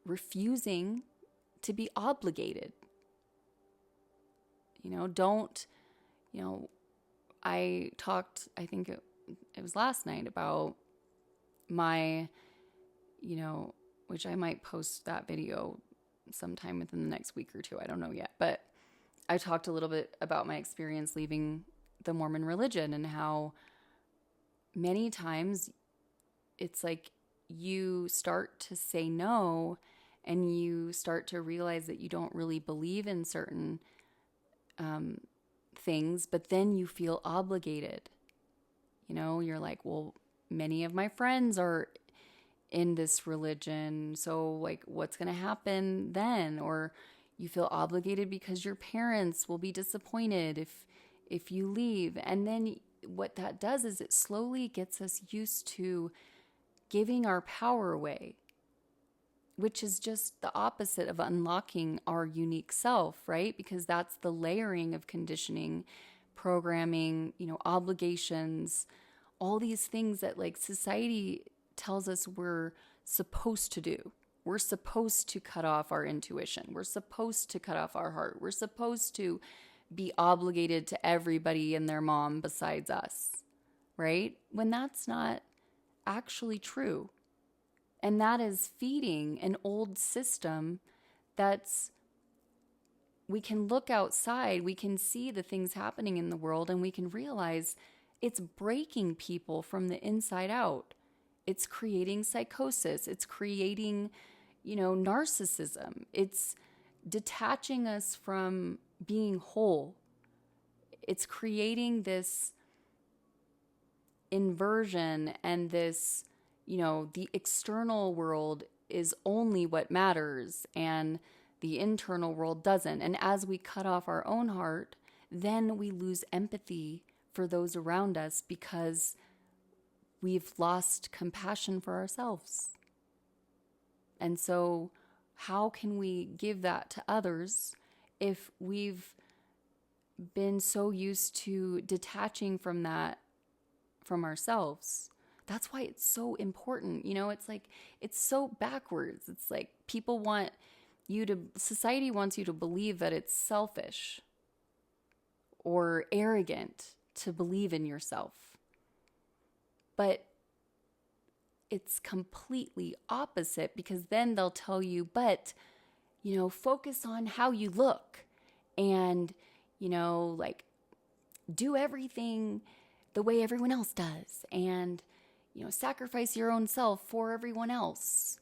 refusing to be obligated. I talked, I think it was last night, about my, which I might post that video sometime within the next week or two. I don't know yet, but I talked a little bit about my experience leaving the Mormon religion and how many times it's like you start to say no and you start to realize that you don't really believe in certain things, but then you feel obligated. You're like, well, many of my friends are in this religion, so like, what's going to happen then? Or you feel obligated because your parents will be disappointed if you leave. And then what that does is it slowly gets us used to giving our power away, which is just the opposite of unlocking our unique self, right? Because that's the layering of conditioning, programming, obligations, all these things that like society tells us we're supposed to do. We're supposed to cut off our intuition. We're supposed to cut off our heart. We're supposed to be obligated to everybody and their mom besides us, right? When that's not actually true. And that is feeding an old system we can look outside, we can see the things happening in the world, and we can realize it's breaking people from the inside out. It's creating psychosis. It's creating, narcissism. It's detaching us from being whole. It's creating this inversion and this, the external world is only what matters and the internal world doesn't. And as we cut off our own heart, then we lose empathy for those around us because we've lost compassion for ourselves. And so how can we give that to others if we've been so used to detaching from that from ourselves? That's why it's so important. It's like, it's so backwards. It's like society wants you to believe that it's selfish or arrogant to believe in yourself. But it's completely opposite, because then they'll tell you, but, focus on how you look and, like, do everything the way everyone else does and, sacrifice your own self for everyone else.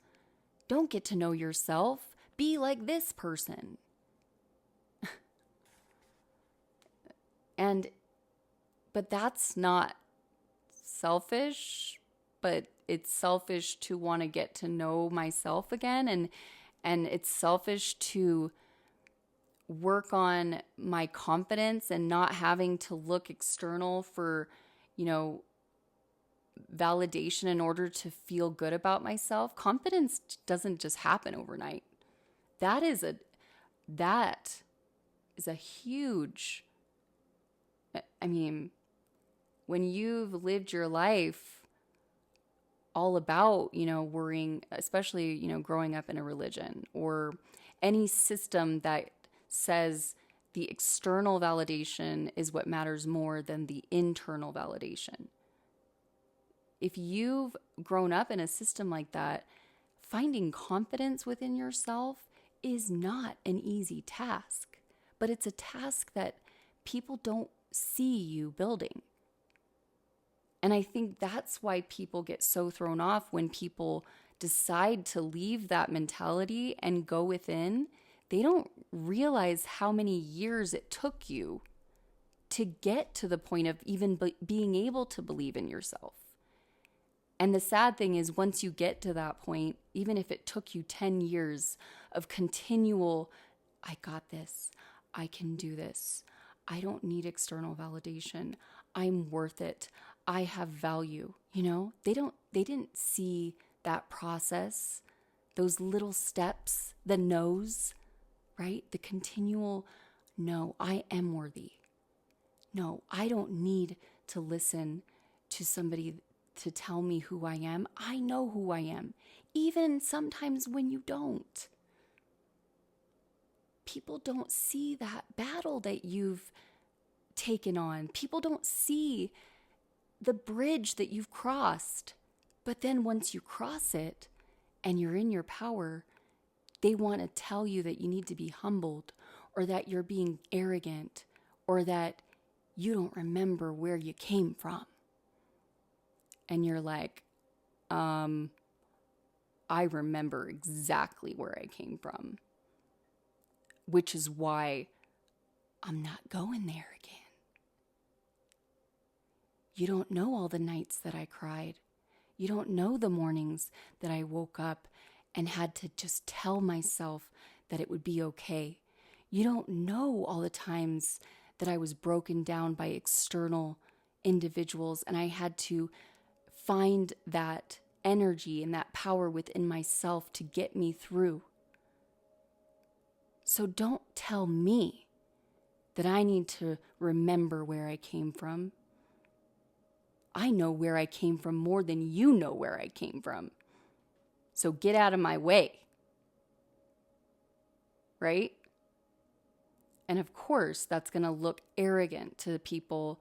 Don't get to know yourself. Be like this person. But that's not selfish, but it's selfish to want to get to know myself again. And it's selfish to work on my confidence and not having to look external for, validation in order to feel good about myself. Confidence doesn't just happen overnight. That is a huge, when you've lived your life all about, worrying, especially, growing up in a religion or any system that says the external validation is what matters more than the internal validation. If you've grown up in a system like that, finding confidence within yourself is not an easy task, but it's a task that people don't see you building. And I think that's why people get so thrown off when people decide to leave that mentality and go within. They don't realize how many years it took you to get to the point of even being able to believe in yourself. And the sad thing is, once you get to that point, even if it took you 10 years of continual, I got this, I can do this, I don't need external validation, I'm worth it, I have value, they didn't see that process, those little steps, the no's, right? The continual, no, I am worthy. No, I don't need to listen to somebody to tell me who I am. I know who I am, even sometimes when you don't. People don't see that battle that you've taken on. People don't see the bridge that you've crossed. But then once you cross it and you're in your power, they want to tell you that you need to be humbled, or that you're being arrogant, or that you don't remember where you came from. And you're like, I remember exactly where I came from, which is why I'm not going there again. You don't know all the nights that I cried. You don't know the mornings that I woke up and had to just tell myself that it would be okay. You don't know all the times that I was broken down by external individuals and I had to find that energy and that power within myself to get me through. So don't tell me that I need to remember where I came from. I know where I came from more than you know where I came from. So get out of my way. Right? And of course, that's going to look arrogant to the people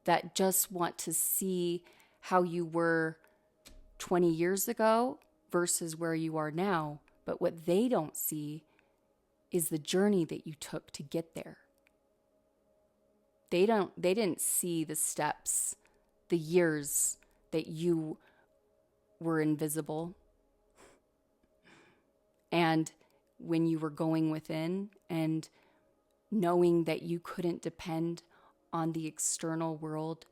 that just want to see how you were 20 years ago versus where you are now. But what they don't see is the journey that you took to get there. They didn't see the steps, the years that you were invisible. And when you were going within and knowing that you couldn't depend on the external world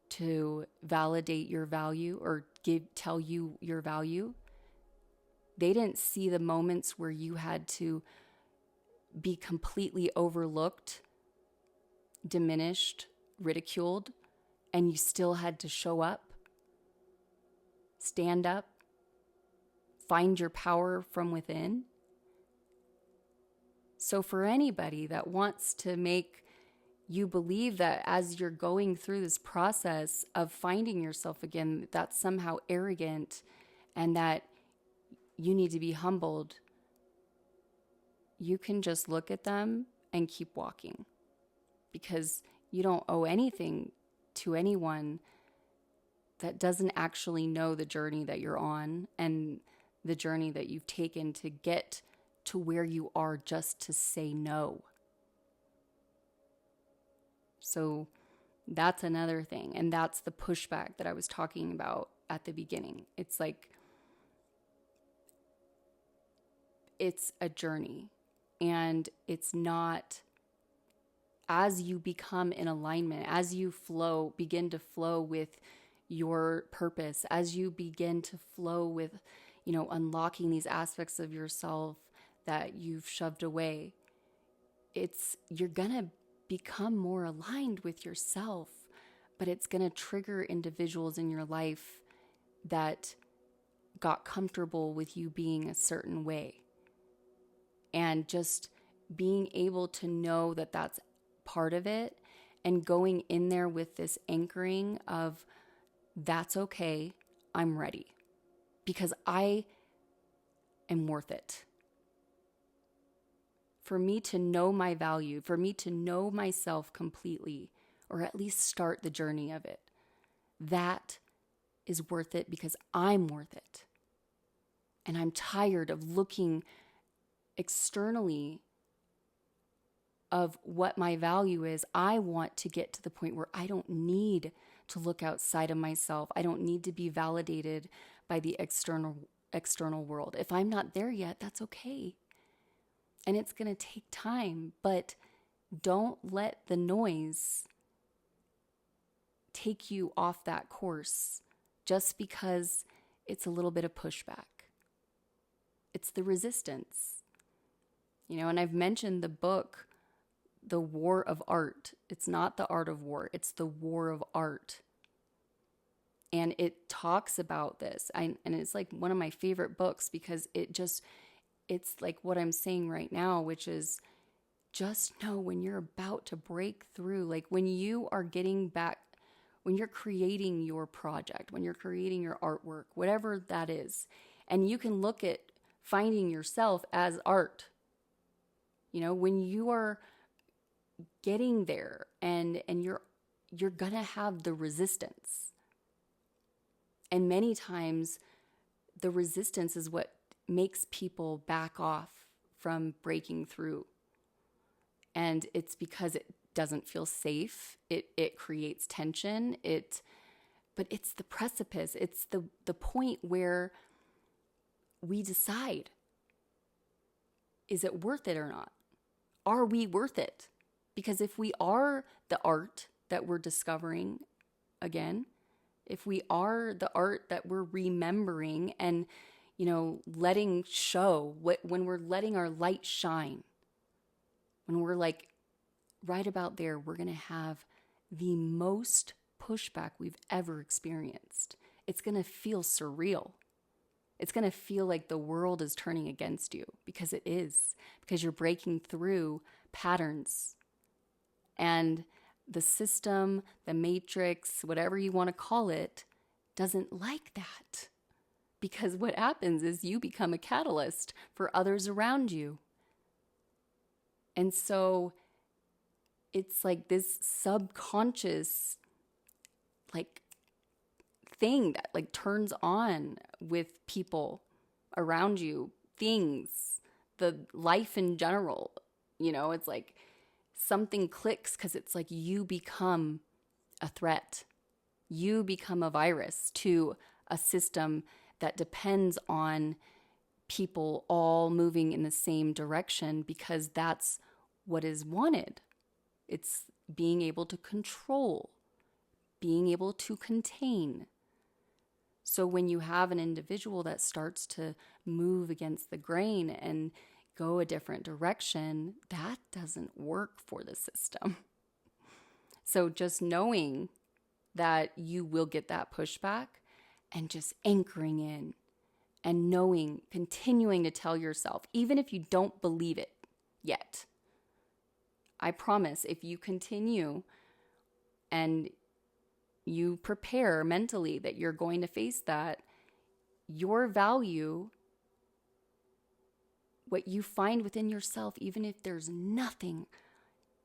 to validate your value or tell you your value. They didn't see the moments where you had to be completely overlooked, diminished, ridiculed, and you still had to show up, stand up, find your power from within. So for anybody that wants to make you believe that as you're going through this process of finding yourself again, that's somehow arrogant and that you need to be humbled, you can just look at them and keep walking, because you don't owe anything to anyone that doesn't actually know the journey that you're on and the journey that you've taken to get to where you are just to say no. So that's another thing. And that's the pushback that I was talking about at the beginning. It's like, it's a journey, and it's not as you become in alignment, as you begin to flow with your purpose, as you begin to flow with, unlocking these aspects of yourself that you've shoved away, you're going to become more aligned with yourself, but it's going to trigger individuals in your life that got comfortable with you being a certain way. And just being able to know that that's part of it, and going in there with this anchoring of, that's okay, I'm ready, because I am worth it. For me to know my value, for me to know myself completely, or at least start the journey of it, that is worth it because I'm worth it. And I'm tired of looking externally of what my value is. I want to get to the point where I don't need to look outside of myself. I don't need to be validated by the external world. If I'm not there yet, that's okay. And it's going to take time, but don't let the noise take you off that course just because it's a little bit of pushback. It's the resistance. And I've mentioned the book, The War of Art. It's not the art of war. It's the war of art. And it talks about this. And it's like one of my favorite books because it's like what I'm saying right now, which is just know when you're about to break through, like when you are getting back, when you're creating your project, when you're creating your artwork, whatever that is, and you can look at finding yourself as art. When you are getting there and you're gonna have the resistance. And many times the resistance is what makes people back off from breaking through. And it's because it doesn't feel safe. It creates tension. But it's the precipice. It's the point where we decide, is it worth it or not? Are we worth it? Because if we are the art that we're discovering again, if we are the art that we're remembering and letting show, when we're letting our light shine, when we're like right about there, we're going to have the most pushback we've ever experienced. It's going to feel surreal. It's going to feel like the world is turning against you, because it is, because you're breaking through patterns. And the system, the matrix, whatever you want to call it, doesn't like that. Because what happens is you become a catalyst for others around you. And so it's like this subconscious thing that turns on with people around you, things, the life in general. It's like something clicks because it's like you become a threat. You become a virus to a system that depends on people all moving in the same direction, because that's what is wanted. It's being able to control, being able to contain. So when you have an individual that starts to move against the grain and go a different direction, that doesn't work for the system. So just knowing that you will get that pushback, and just anchoring in and knowing, continuing to tell yourself, even if you don't believe it yet, I promise if you continue and you prepare mentally that you're going to face that, your value, what you find within yourself, even if there's nothing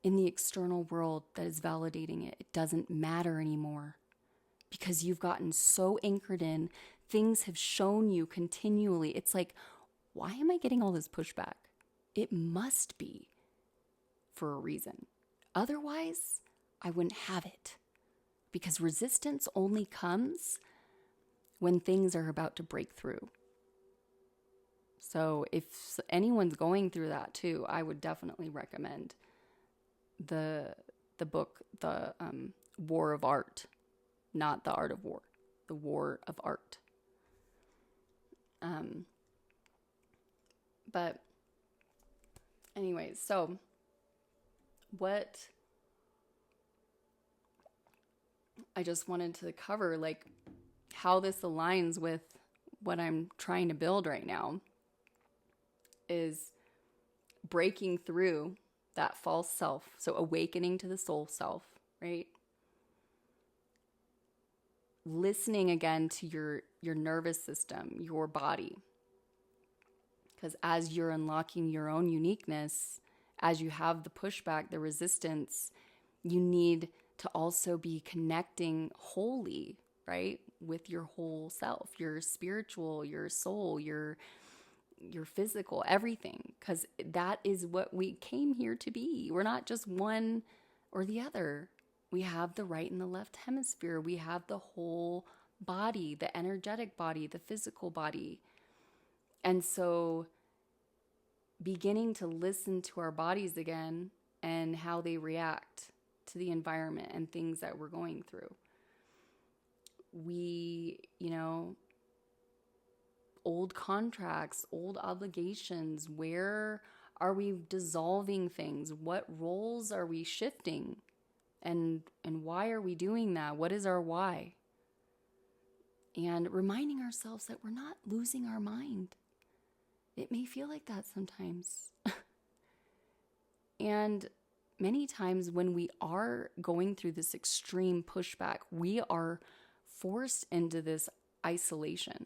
in the external world that is validating it, it doesn't matter anymore. Because you've gotten so anchored in, things have shown you continually. It's like, why am I getting all this pushback? It must be for a reason. Otherwise, I wouldn't have it. Because resistance only comes when things are about to break through. So if anyone's going through that too, I would definitely recommend the book, the War of Art, not the Art of War, the War of Art. But anyways, so what I just wanted to cover, like how this aligns with what I'm trying to build right now, is breaking through that false self. So awakening to the soul self, right? Listening again to your nervous system, your body. Because as you're unlocking your own uniqueness, as you have the pushback, the resistance, you need to also be connecting wholly, right? With your whole self, your spiritual, your soul, your physical, everything. Because that is what we came here to be. We're not just one or the other. We have the right and the left hemisphere. We have the whole body, the energetic body, the physical body. And so beginning to listen to our bodies again and how they react to the environment and things that we're going through. We, old contracts, old obligations, where are we dissolving things? What roles are we shifting? And why are we doing that? What is our why? And reminding ourselves that we're not losing our mind. It may feel like that sometimes. And many times when we are going through this extreme pushback, we are forced into this isolation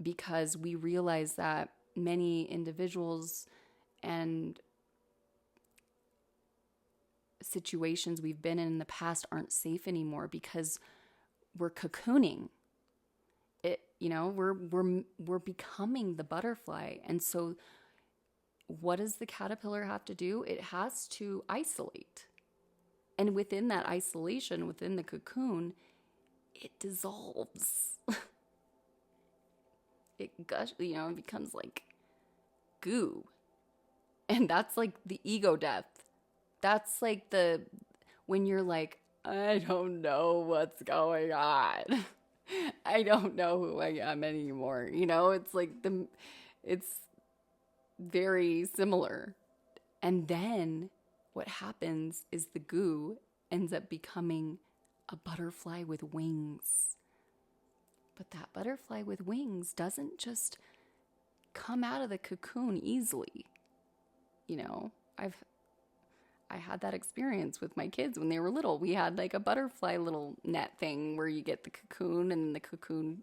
because we realize that many individuals and situations we've been in the past aren't safe anymore because we're cocooning. We're becoming the butterfly. And so what does the caterpillar have to do? It has to isolate. And within that isolation, within the cocoon, it dissolves. It it becomes like goo. And that's like the ego death. That's like when you're like, I don't know what's going on. I don't know who I am anymore. It's like it's very similar. And then what happens is the goo ends up becoming a butterfly with wings. But that butterfly with wings doesn't just come out of the cocoon easily. I had that experience with my kids when they were little. We had like a butterfly little net thing where you get the cocoon and the cocoon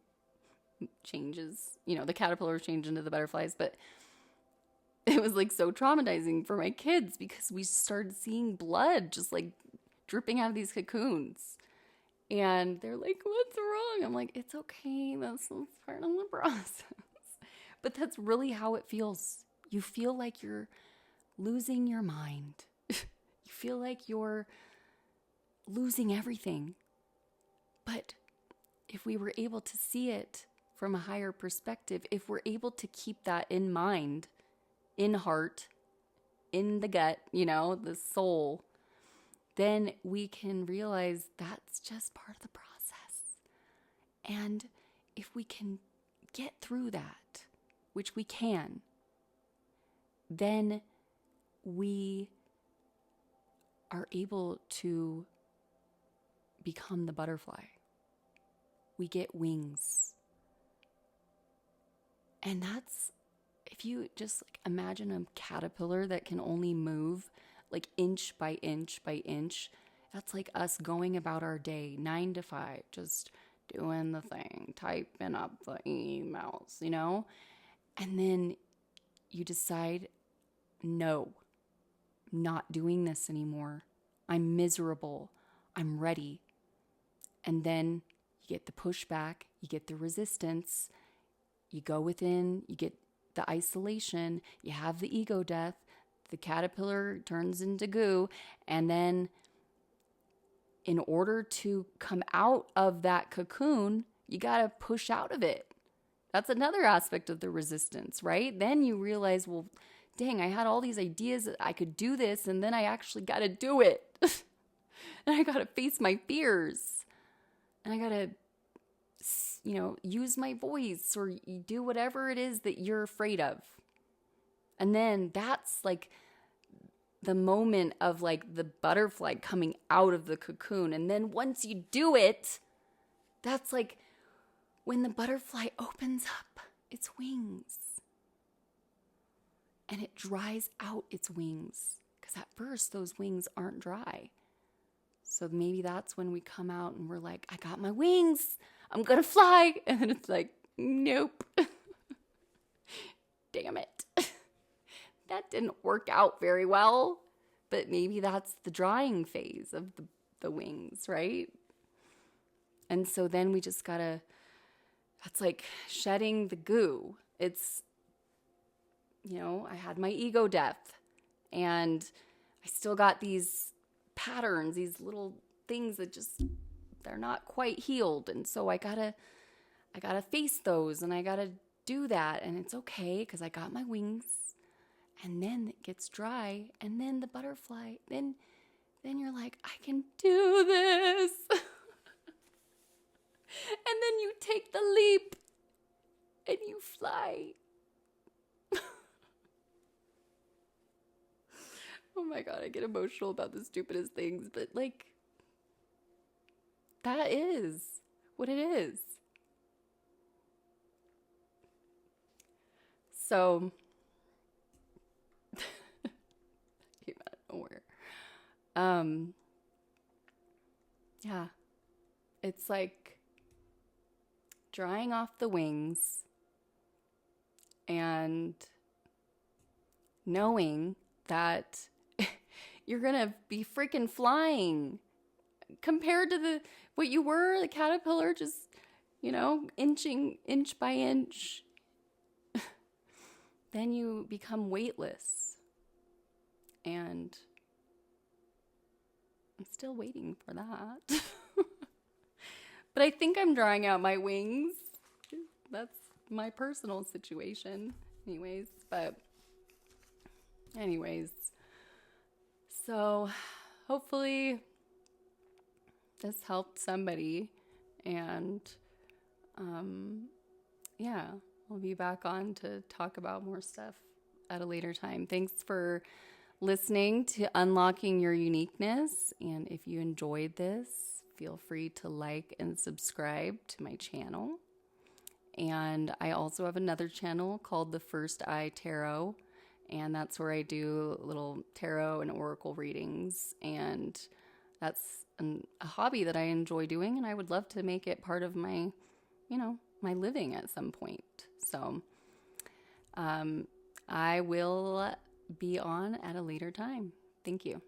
changes, the caterpillars change into the butterflies. But it was like so traumatizing for my kids because we started seeing blood just like dripping out of these cocoons. And they're like, what's wrong? I'm like, it's okay. That's part of the process. But that's really how it feels. You feel like you're losing your mind. You feel like you're losing everything. But if we were able to see it from a higher perspective, if we're able to keep that in mind, in heart, in the gut, the soul, then we can realize that's just part of the process. And if we can get through that, which we can, then we are able to become the butterfly. We get wings. And that's, if you just imagine a caterpillar that can only move like inch by inch by inch, that's like us going about our day 9 to 5, just doing the thing, typing up the emails, and then you decide, no, not doing this anymore. I'm miserable. I'm ready. And then you get the pushback, you get the resistance, you go within, you get the isolation, you have the ego death, the caterpillar turns into goo, and then in order to come out of that cocoon, you got to push out of it. That's another aspect of the resistance, right? Then you realize, well, dang, I had all these ideas that I could do this, and then I actually got to do it. And I got to face my fears. And I got to, use my voice or do whatever it is that you're afraid of. And then that's like the moment of like the butterfly coming out of the cocoon. And then once you do it, that's like when the butterfly opens up its wings and it dries out its wings. Because at first those wings aren't dry. So maybe that's when we come out and we're like, I got my wings. I'm going to fly. And then it's like, nope. Damn it. That didn't work out very well. But maybe that's the drying phase of the wings, right? And so then we just gotta, that's like shedding the goo. It's, I had my ego death. And I still got these patterns, these little things that just, they're not quite healed. And so I gotta face those, and I gotta do that. And it's okay, because I got my wings. And then it gets dry, and then the butterfly, then you're like, I can do this. And then you take the leap and you fly. Oh my God, I get emotional about the stupidest things, but like, that is what it is. So, came out of nowhere. Yeah, it's like drying off the wings and knowing that you're gonna be freaking flying compared to what you were, the caterpillar, just, inch by inch. Then you become weightless. And I'm still waiting for that. But I think I'm drying out my wings. That's my personal situation. Anyways. So hopefully this helped somebody. And I'll be back on to talk about more stuff at a later time. Thanks for listening to Unlocking Your Uniqueness. And if you enjoyed this, feel free to like and subscribe to my channel. And I also have another channel called The First Eye Tarot. And that's where I do little tarot and oracle readings. And that's a hobby that I enjoy doing. And I would love to make it part of my, my living at some point. So I will be on at a later time. Thank you.